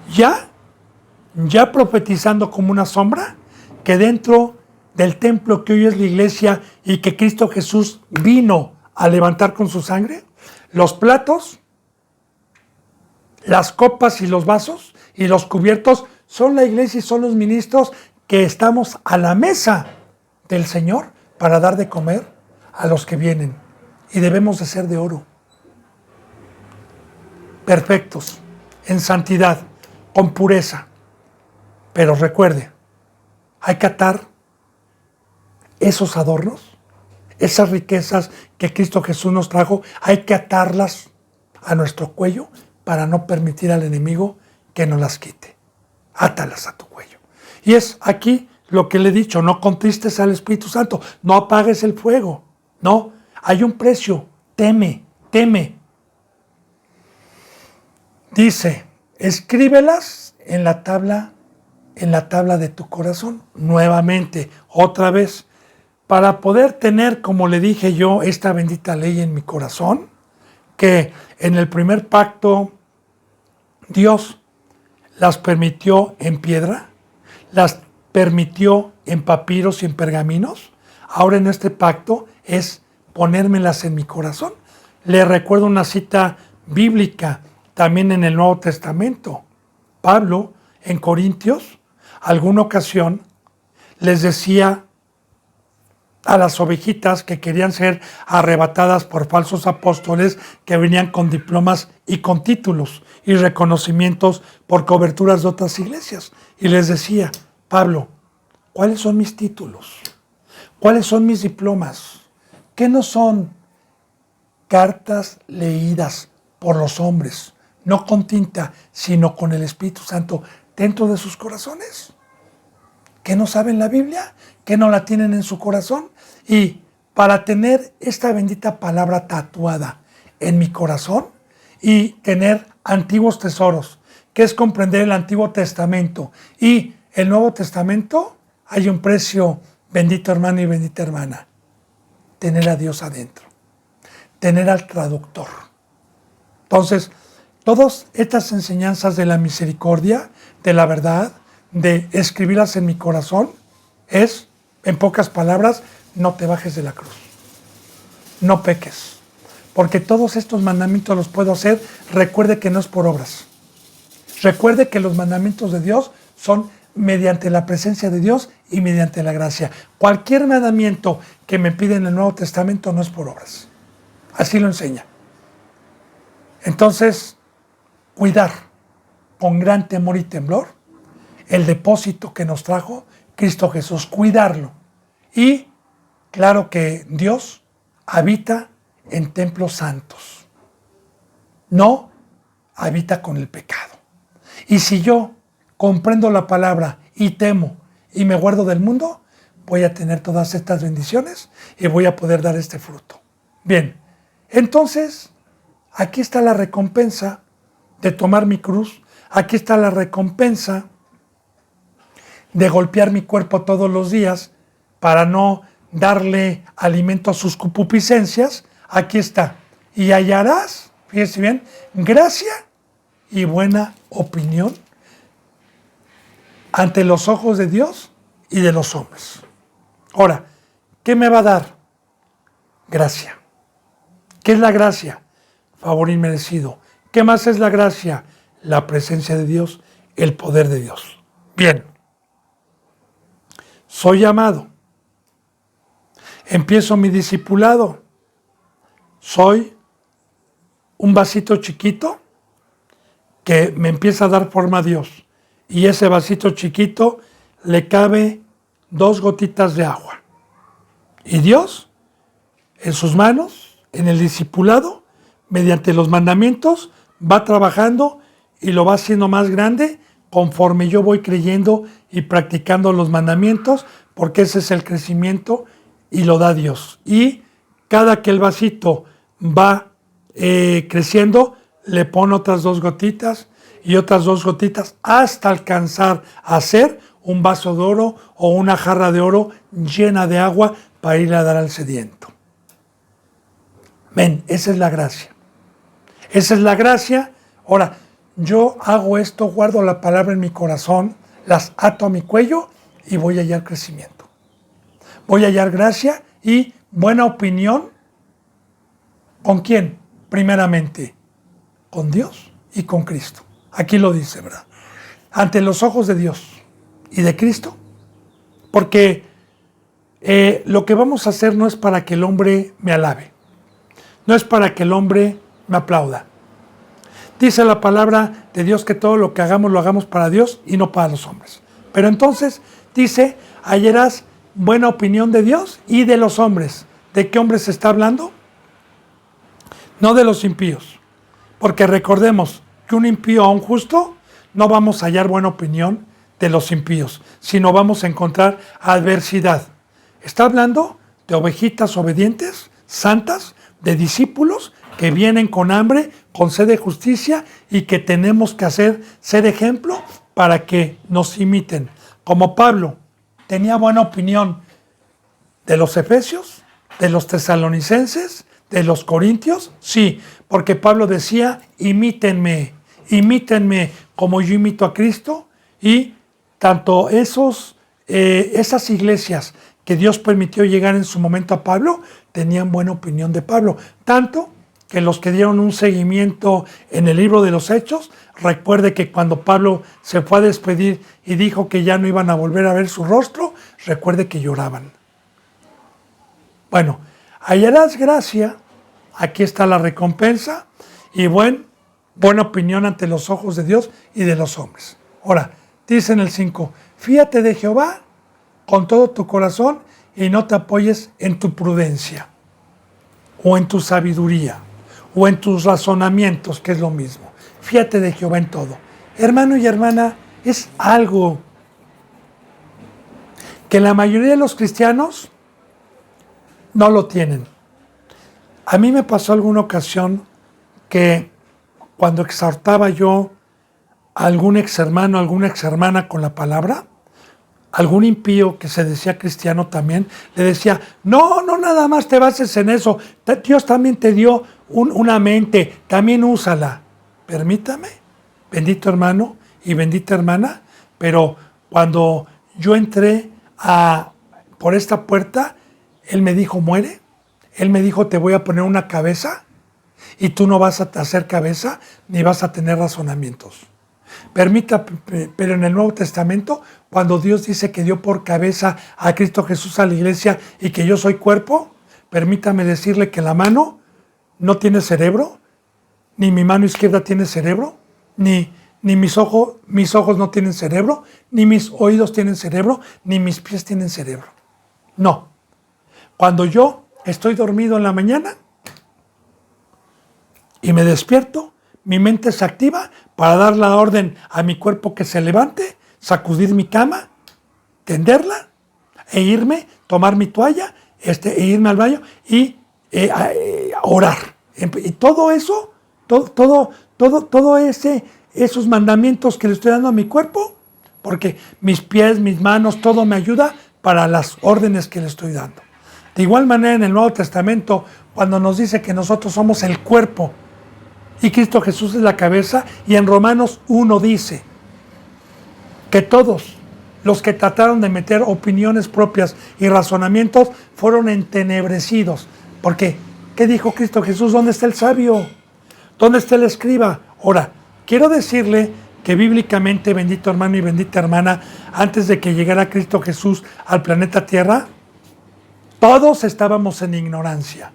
Ya profetizando como una sombra, que dentro del templo que hoy es la iglesia y que Cristo Jesús vino a levantar con su sangre, los platos, las copas y los vasos y los cubiertos son la iglesia y son los ministros que estamos a la mesa del Señor para dar de comer a los que vienen. Y debemos de ser de oro. Perfectos, en santidad, con pureza. Pero recuerde, hay que atar esos adornos, esas riquezas que Cristo Jesús nos trajo, hay que atarlas a nuestro cuello para no permitir al enemigo que nos las quite. Átalas a tu cuello. Y es aquí lo que le he dicho, no contristes al Espíritu Santo, no apagues el fuego, no, hay un precio, teme. Dice, escríbelas en la tabla de tu corazón, nuevamente, otra vez, para poder tener, como le dije yo, esta bendita ley en mi corazón, que en el primer pacto Dios las permitió en piedra, las permitió en papiros y en pergaminos. Ahora en este pacto es ponérmelas en mi corazón. Le recuerdo una cita bíblica también en el Nuevo Testamento. Pablo en Corintios, alguna ocasión, les decía a las ovejitas que querían ser arrebatadas por falsos apóstoles que venían con diplomas y con títulos y reconocimientos por coberturas de otras iglesias. Y les decía, Pablo, ¿cuáles son mis títulos? ¿Cuáles son mis diplomas? ¿Qué no son cartas leídas por los hombres, no con tinta, sino con el Espíritu Santo dentro de sus corazones? ¿Que no saben la Biblia? ¿Que no la tienen en su corazón? Y para tener esta bendita palabra tatuada en mi corazón y tener antiguos tesoros, que es comprender el Antiguo Testamento y el Nuevo Testamento, hay un precio, bendito hermano y bendita hermana, tener a Dios adentro, tener al traductor. Entonces, todas estas enseñanzas de la misericordia, de la verdad, de escribirlas en mi corazón, es, en pocas palabras, no te bajes de la cruz, no peques, porque todos estos mandamientos los puedo hacer. Recuerde que no es por obras, recuerde que los mandamientos de Dios son mediante la presencia de Dios y mediante la gracia. Cualquier mandamiento que me pide en el Nuevo Testamento no es por obras, así lo enseña. Entonces, cuidar con gran temor y temblor el depósito que nos trajo Cristo Jesús, cuidarlo. Y claro que Dios habita en templos santos, no habita con el pecado. Y si yo comprendo la palabra y temo y me guardo del mundo, voy a tener todas estas bendiciones y voy a poder dar este fruto. Bien, entonces, aquí está la recompensa de tomar mi cruz. Aquí está la recompensa de golpear mi cuerpo todos los días para no darle alimento a sus concupiscencias. Aquí está. Y hallarás, fíjense bien, gracia y buena opinión ante los ojos de Dios y de los hombres. Ahora, ¿qué me va a dar? Gracia. ¿Qué es la gracia? Favor inmerecido. ¿Qué más es la gracia? La presencia de Dios, el poder de Dios. Bien. Soy llamado. Empiezo mi discipulado. Soy un vasito chiquito que me empieza a dar forma a Dios. Y ese vasito chiquito le cabe 2 gotitas de agua. Y Dios, en sus manos, en el discipulado, mediante los mandamientos, va trabajando y lo va haciendo más grande conforme yo voy creyendo y practicando los mandamientos, porque ese es el crecimiento y lo da Dios. Y cada que el vasito va creciendo, le pone otras 2 gotitas y otras 2 gotitas hasta alcanzar a ser un vaso de oro o una jarra de oro llena de agua para ir a dar al sediento. Ven, esa es la gracia. Esa es la gracia. Ahora, yo hago esto, guardo la palabra en mi corazón, las ato a mi cuello y voy a hallar crecimiento. Voy a hallar gracia y buena opinión. ¿Con quién? Primeramente, con Dios y con Cristo. Aquí lo dice, ¿verdad? Ante los ojos de Dios y de Cristo. Porque lo que vamos a hacer no es para que el hombre me alabe. No es para que el hombre me aplauda. Dice la palabra de Dios que todo lo que hagamos lo hagamos para Dios y no para los hombres. Pero entonces dice, hallarás buena opinión de Dios y de los hombres. ¿De qué hombres se está hablando? No de los impíos. Porque recordemos que un impío a un justo no vamos a hallar buena opinión de los impíos, sino vamos a encontrar adversidad. Está hablando de ovejitas obedientes, santas, de discípulos que vienen con hambre, con sed de justicia y que tenemos que ser ejemplo para que nos imiten. Como Pablo tenía buena opinión de los efesios, de los tesalonicenses, de los corintios, sí, porque Pablo decía, imítenme como yo imito a Cristo, y tanto esas iglesias que Dios permitió llegar en su momento a Pablo, tenían buena opinión de Pablo, tanto que los que dieron un seguimiento en el libro de los Hechos, recuerde que cuando Pablo se fue a despedir y dijo que ya no iban a volver a ver su rostro, recuerde que lloraban. Bueno, hallarás gracia, aquí está la recompensa, y buena opinión ante los ojos de Dios y de los hombres. Ahora, dice en el 5, fíate de Jehová con todo tu corazón y no te apoyes en tu prudencia, o en tu sabiduría, o en tus razonamientos, que es lo mismo. Fíate de Jehová en todo. Hermano y hermana, es algo que la mayoría de los cristianos no lo tienen. A mí me pasó alguna ocasión que cuando exhortaba yo a algún ex hermano, alguna ex hermana con la palabra, algún impío que se decía cristiano también, le decía, no nada más te bases en eso, Dios también te dio una mente, también úsala. Permítame, bendito hermano y bendita hermana, pero cuando yo entré por esta puerta, él me dijo, muere, él me dijo, te voy a poner una cabeza y tú no vas a hacer cabeza ni vas a tener razonamientos. Pero en el Nuevo Testamento, cuando Dios dice que dio por cabeza a Cristo Jesús a la iglesia y que yo soy cuerpo, permítame decirle que la mano no tiene cerebro, ni mi mano izquierda tiene cerebro, ni mis ojos no tienen cerebro, ni mis oídos tienen cerebro, ni mis pies tienen cerebro. No. Cuando yo estoy dormido en la mañana y me despierto, mi mente se activa para dar la orden a mi cuerpo que se levante sacudir mi cama, tenderla, e irme, tomar mi toalla, e irme al baño y orar. Y todo eso, esos mandamientos que le estoy dando a mi cuerpo, porque mis pies, mis manos, todo me ayuda para las órdenes que le estoy dando. De igual manera en el Nuevo Testamento, cuando nos dice que nosotros somos el cuerpo y Cristo Jesús es la cabeza, y en Romanos 1 dice que todos los que trataron de meter opiniones propias y razonamientos fueron entenebrecidos. Porque, ¿qué dijo Cristo Jesús? ¿Dónde está el sabio? ¿Dónde está el escriba? Ahora, quiero decirle que bíblicamente, bendito hermano y bendita hermana, antes de que llegara Cristo Jesús al planeta Tierra, todos estábamos en ignorancia.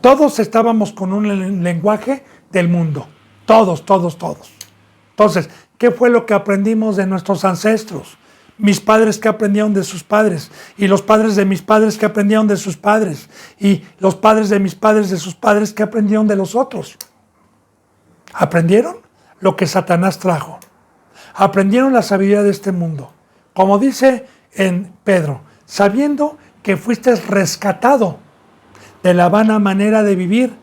Todos estábamos con un lenguaje del mundo. Todos. Entonces, ¿qué fue lo que aprendimos de nuestros ancestros? Mis padres que aprendieron de sus padres, y los padres de mis padres que aprendieron de sus padres, y los padres de mis padres de sus padres que aprendieron de los otros. Aprendieron lo que Satanás trajo. Aprendieron la sabiduría de este mundo. Como dice en Pedro, sabiendo que fuiste rescatado de la vana manera de vivir,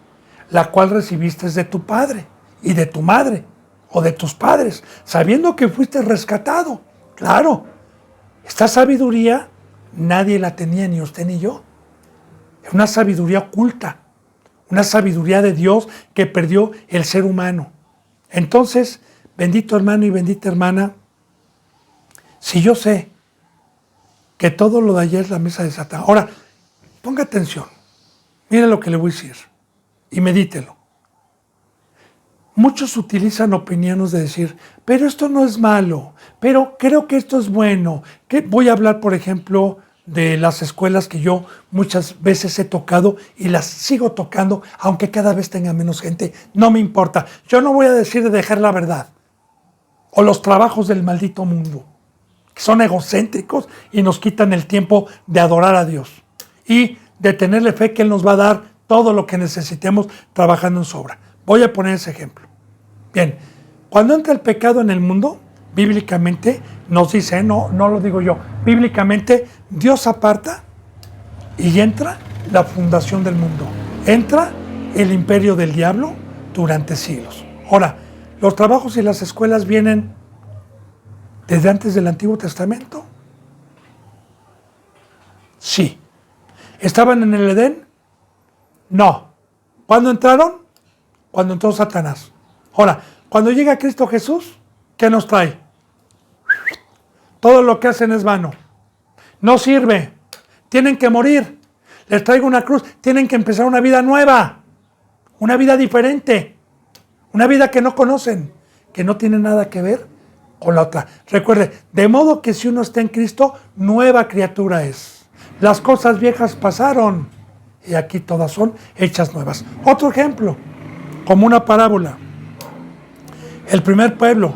la cual recibiste de tu padre y de tu madre, o de tus padres, sabiendo que fuiste rescatado. Claro, esta sabiduría nadie la tenía, ni usted ni yo. Es una sabiduría oculta, una sabiduría de Dios que perdió el ser humano. Entonces, bendito hermano y bendita hermana, si yo sé que todo lo de ayer es la mesa de Satanás. Ahora, ponga atención, mire lo que le voy a decir y medítelo. Muchos utilizan opiniones de decir, pero esto no es malo, pero creo que esto es bueno. Voy a hablar, por ejemplo, de las escuelas que yo muchas veces he tocado y las sigo tocando, aunque cada vez tenga menos gente, no me importa. Yo no voy a decir de dejar la verdad o los trabajos del maldito mundo, que son egocéntricos y nos quitan el tiempo de adorar a Dios y de tenerle fe que Él nos va a dar todo lo que necesitemos trabajando en su obra. Voy a poner ese ejemplo. Bien, cuando entra el pecado en el mundo, bíblicamente nos dice, no lo digo yo, bíblicamente Dios aparta y entra la fundación del mundo. Entra el imperio del diablo durante siglos. Ahora, los trabajos y las escuelas vienen desde antes del Antiguo Testamento. Sí. ¿Estaban en el Edén? No. ¿Cuándo entraron? Cuando entró Satanás. Ahora, cuando llega Cristo Jesús, ¿qué nos trae? Todo lo que hacen es vano. No sirve. Tienen que morir. Les traigo una cruz. Tienen que empezar una vida nueva. Una vida diferente. Una vida que no conocen. Que no tiene nada que ver con la otra. Recuerde, de modo que si uno está en Cristo, nueva criatura es. Las cosas viejas pasaron. Y aquí todas son hechas nuevas. Otro ejemplo. Como una parábola. El primer pueblo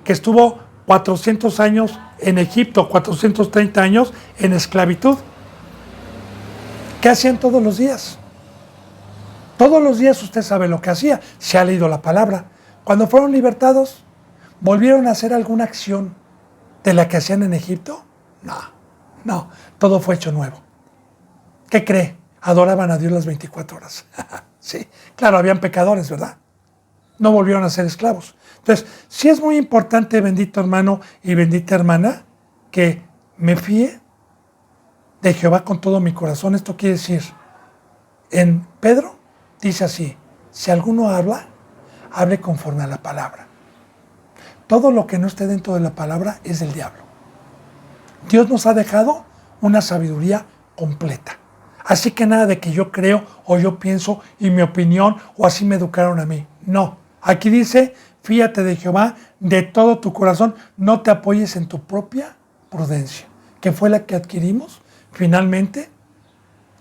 que estuvo 400 años en Egipto, 430 años en esclavitud. ¿Qué hacían todos los días? Todos los días usted sabe lo que hacía, se ha leído la palabra. Cuando fueron libertados, ¿volvieron a hacer alguna acción de la que hacían en Egipto? No, todo fue hecho nuevo. ¿Qué cree? Adoraban a Dios las 24 horas. Sí, claro, habían pecadores, ¿verdad? No volvieron a ser esclavos. Entonces, sí es muy importante, bendito hermano y bendita hermana, que me fíe de Jehová con todo mi corazón. Esto quiere decir, en Pedro dice así, si alguno habla, hable conforme a la palabra. Todo lo que no esté dentro de la palabra es del diablo. Dios nos ha dejado una sabiduría completa. Así que nada de que yo creo o yo pienso y mi opinión o así me educaron a mí. No, aquí dice, fíate de Jehová de todo tu corazón, no te apoyes en tu propia prudencia, que fue la que adquirimos finalmente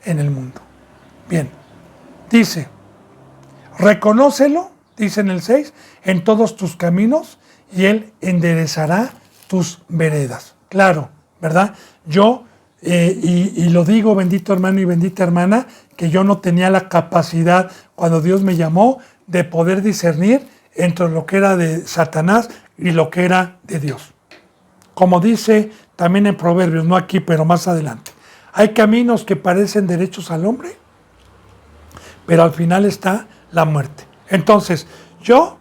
en el mundo. Bien, dice, reconócelo, dice en el 6, en todos tus caminos y Él enderezará tus veredas. Claro, ¿verdad? Yo... y lo digo, bendito hermano y bendita hermana, que yo no tenía la capacidad cuando Dios me llamó de poder discernir entre lo que era de Satanás y lo que era de Dios. Como dice también en Proverbios, no aquí, pero más adelante. Hay caminos que parecen derechos al hombre, pero al final está la muerte. Entonces, yo,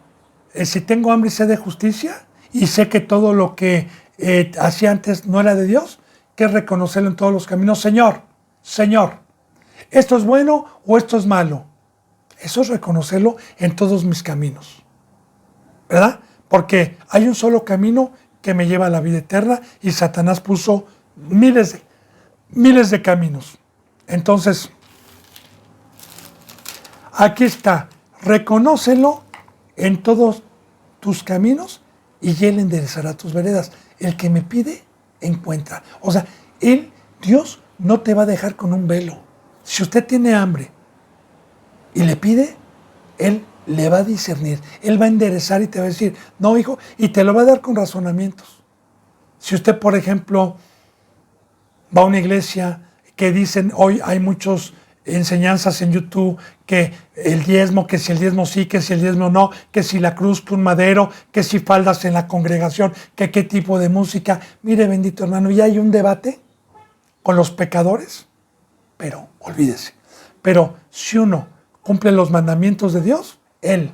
si tengo hambre y sed de justicia, y sé que todo lo que hacía antes no era de Dios, que es reconocerlo en todos los caminos. Señor, Señor, ¿esto es bueno o esto es malo? Eso es reconocerlo en todos mis caminos, ¿verdad? Porque hay un solo camino que me lleva a la vida eterna y Satanás puso miles de caminos. Entonces, aquí está, reconócelo en todos tus caminos y Él enderezará tus veredas. El que me pide, encuentra. O sea, Dios no te va a dejar con un velo. Si usted tiene hambre y le pide, Él le va a discernir. Él va a enderezar y te va a decir, no, hijo, y te lo va a dar con razonamientos. Si usted, por ejemplo, va a una iglesia que dicen, hoy hay muchas enseñanzas en YouTube, que el diezmo, que si el diezmo sí, que si el diezmo no, que si la cruz, que un madero, que si faldas en la congregación, que qué tipo de música. Mire, bendito hermano, ya hay un debate con los pecadores, pero olvídese. Pero si uno cumple los mandamientos de Dios, Él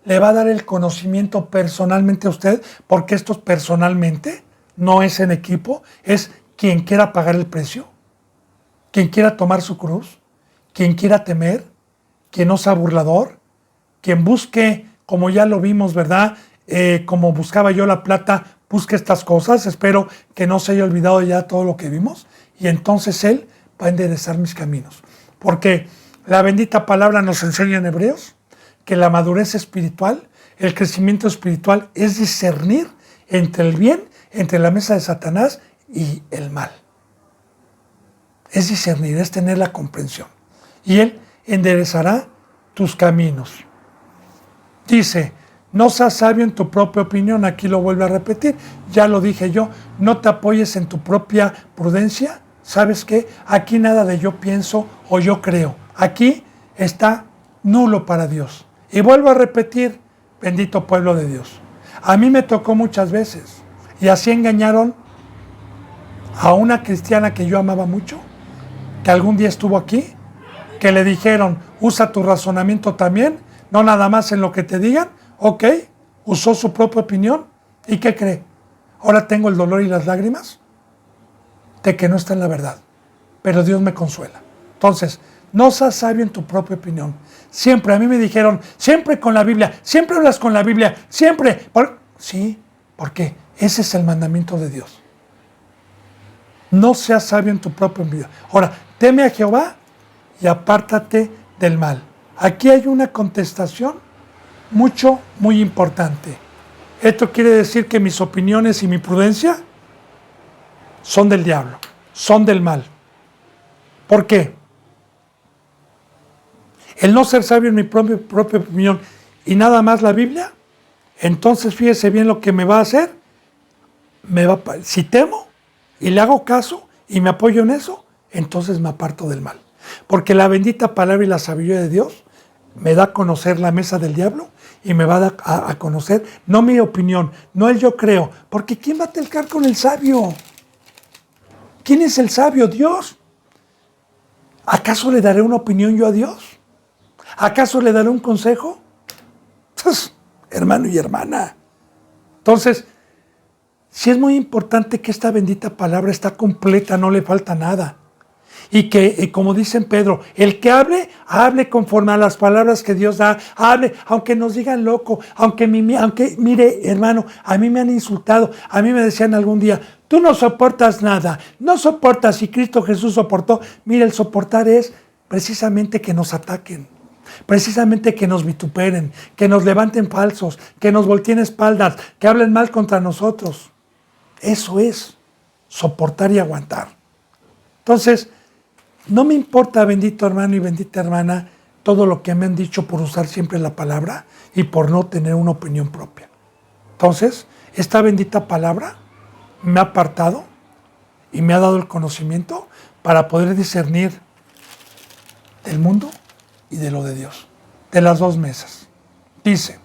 le va a dar el conocimiento personalmente a usted, porque esto personalmente no es en equipo, es quien quiera pagar el precio, quien quiera tomar su cruz, quien quiera temer, quien no sea burlador, quien busque, como ya lo vimos, ¿verdad? Como buscaba yo la plata, busque estas cosas, espero que no se haya olvidado ya todo lo que vimos, y entonces Él va a enderezar mis caminos. Porque la bendita palabra nos enseña en Hebreos que la madurez espiritual, el crecimiento espiritual es discernir entre el bien, entre la mesa de Satanás y el mal. Es discernir, es tener la comprensión. Y Él enderezará tus caminos. Dice, no seas sabio en tu propia opinión, aquí lo vuelvo a repetir, ya lo dije yo, no te apoyes en tu propia prudencia. ¿Sabes qué? Aquí nada de yo pienso o yo creo. Aquí está nulo para Dios. Y vuelvo a repetir, bendito pueblo de Dios. A mí me tocó muchas veces. Y así engañaron a una cristiana que yo amaba mucho, que algún día estuvo aquí, que le dijeron, usa tu razonamiento también, no nada más en lo que te digan. Ok, usó su propia opinión. ¿Y qué cree? Ahora tengo el dolor y las lágrimas de que no está en la verdad. Pero Dios me consuela. Entonces, no seas sabio en tu propia opinión. Siempre, a mí me dijeron, siempre con la Biblia, siempre hablas con la Biblia, siempre. Sí, porque ese es el mandamiento de Dios. No seas sabio en tu propia opinión. Ahora, teme a Jehová y apártate del mal. Aquí hay una contestación muy importante. Esto quiere decir que mis opiniones y mi prudencia son del diablo, son del mal. ¿Por qué? El no ser sabio en mi propia opinión y nada más la Biblia, entonces fíjese bien lo que me va a hacer. Si temo y le hago caso y me apoyo en eso, entonces me aparto del mal. Porque la bendita palabra y la sabiduría de Dios me da a conocer la mesa del diablo y me va a dar a conocer, no mi opinión, no el yo creo. Porque ¿quién va a telcar con el sabio? ¿Quién es el sabio? Dios. ¿Acaso le daré una opinión yo a Dios? ¿Acaso le daré un consejo? Pues, hermano y hermana. Entonces, sí es muy importante que esta bendita palabra está completa, no le falta nada. Y que, como dice Pedro, el que hable conforme a las palabras que Dios da, hable, aunque nos digan loco, aunque mire, hermano, a mí me han insultado, a mí me decían algún día, tú no soportas nada, no soportas, y Cristo Jesús soportó. Mire, el soportar es precisamente que nos ataquen, precisamente que nos vituperen, que nos levanten falsos, que nos volteen espaldas, que hablen mal contra nosotros. Eso es soportar y aguantar. Entonces, no me importa, bendito hermano y bendita hermana, todo lo que me han dicho por usar siempre la palabra y por no tener una opinión propia. Entonces, esta bendita palabra me ha apartado y me ha dado el conocimiento para poder discernir del mundo y de lo de Dios, de las dos mesas. Dice,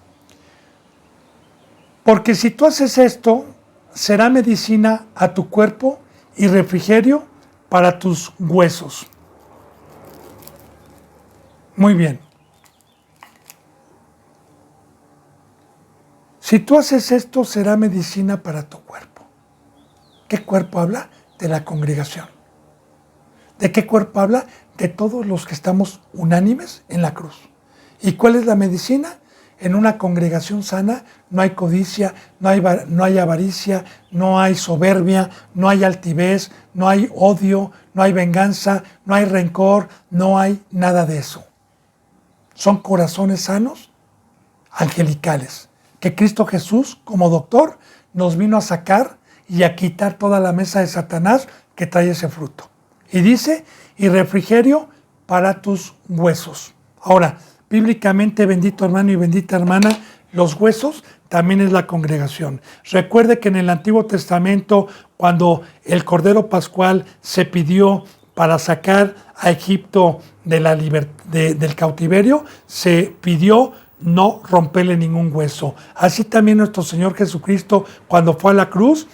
porque si tú haces esto, será medicina a tu cuerpo y refrigerio para tus huesos. Muy bien. Si tú haces esto, será medicina para tu cuerpo. ¿Qué cuerpo habla? De la congregación. ¿De qué cuerpo habla? De todos los que estamos unánimes en la cruz. ¿Y cuál es la medicina? En una congregación sana no hay codicia, no hay avaricia, no hay soberbia, no hay altivez, no hay odio, no hay venganza, no hay rencor, no hay nada de eso. Son corazones sanos, angelicales, que Cristo Jesús, como doctor, nos vino a sacar y a quitar toda la mesa de Satanás que trae ese fruto. Y dice, y refrigerio para tus huesos. Ahora, bíblicamente, bendito hermano y bendita hermana, los huesos también es la congregación. Recuerde que en el Antiguo Testamento, cuando el Cordero Pascual se pidió para sacar a Egipto del cautiverio, se pidió no romperle ningún hueso. Así también nuestro Señor Jesucristo, cuando fue a la cruz,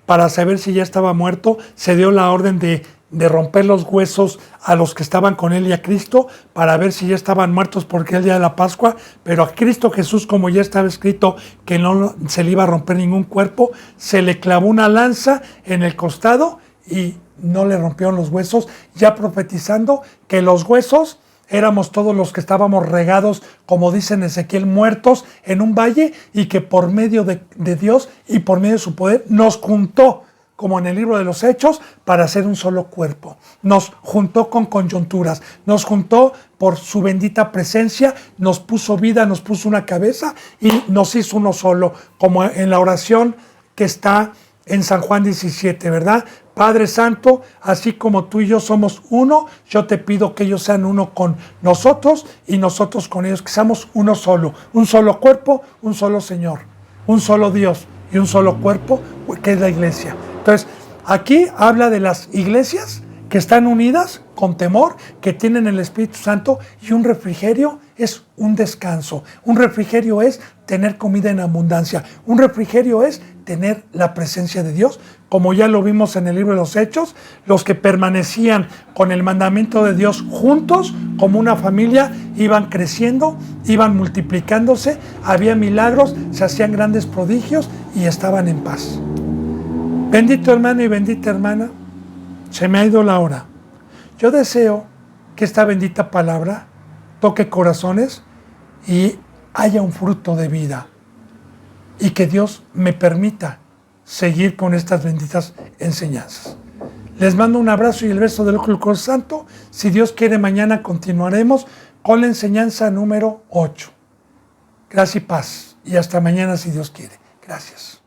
para saber si ya estaba muerto, se dio la orden de romper los huesos a los que estaban con él y a Cristo, para ver si ya estaban muertos, porque el día de la Pascua, pero a Cristo Jesús, como ya estaba escrito que no se le iba a romper ningún cuerpo, se le clavó una lanza en el costado y no le rompieron los huesos, ya profetizando que los huesos éramos todos los que estábamos regados, como dice en Ezequiel, muertos en un valle, y que por medio de Dios y por medio de su poder nos juntó, como en el libro de los Hechos, para hacer un solo cuerpo. Nos juntó con coyunturas, nos juntó por su bendita presencia, nos puso vida, nos puso una cabeza y nos hizo uno solo, como en la oración que está en San Juan 17, ¿verdad? Padre Santo, así como tú y yo somos uno, yo te pido que ellos sean uno con nosotros y nosotros con ellos, que seamos uno solo, un solo cuerpo, un solo Señor, un solo Dios y un solo cuerpo, que es la iglesia. Entonces, aquí habla de las iglesias que están unidas con temor, que tienen el Espíritu Santo, y un refrigerio es un descanso. Un refrigerio es tener comida en abundancia. Un refrigerio es tener la presencia de Dios, como ya lo vimos en el libro de los Hechos, los que permanecían con el mandamiento de Dios juntos, como una familia, iban creciendo, iban multiplicándose, había milagros, se hacían grandes prodigios y estaban en paz. Bendito hermano y bendita hermana, se me ha ido la hora. Yo deseo que esta bendita palabra toque corazones y haya un fruto de vida, y que Dios me permita seguir con estas benditas enseñanzas. Les mando un abrazo y el beso del Ojo del Corazón Santo. Si Dios quiere, mañana continuaremos con la enseñanza número 8. Gracias y paz. Y hasta mañana, si Dios quiere. Gracias.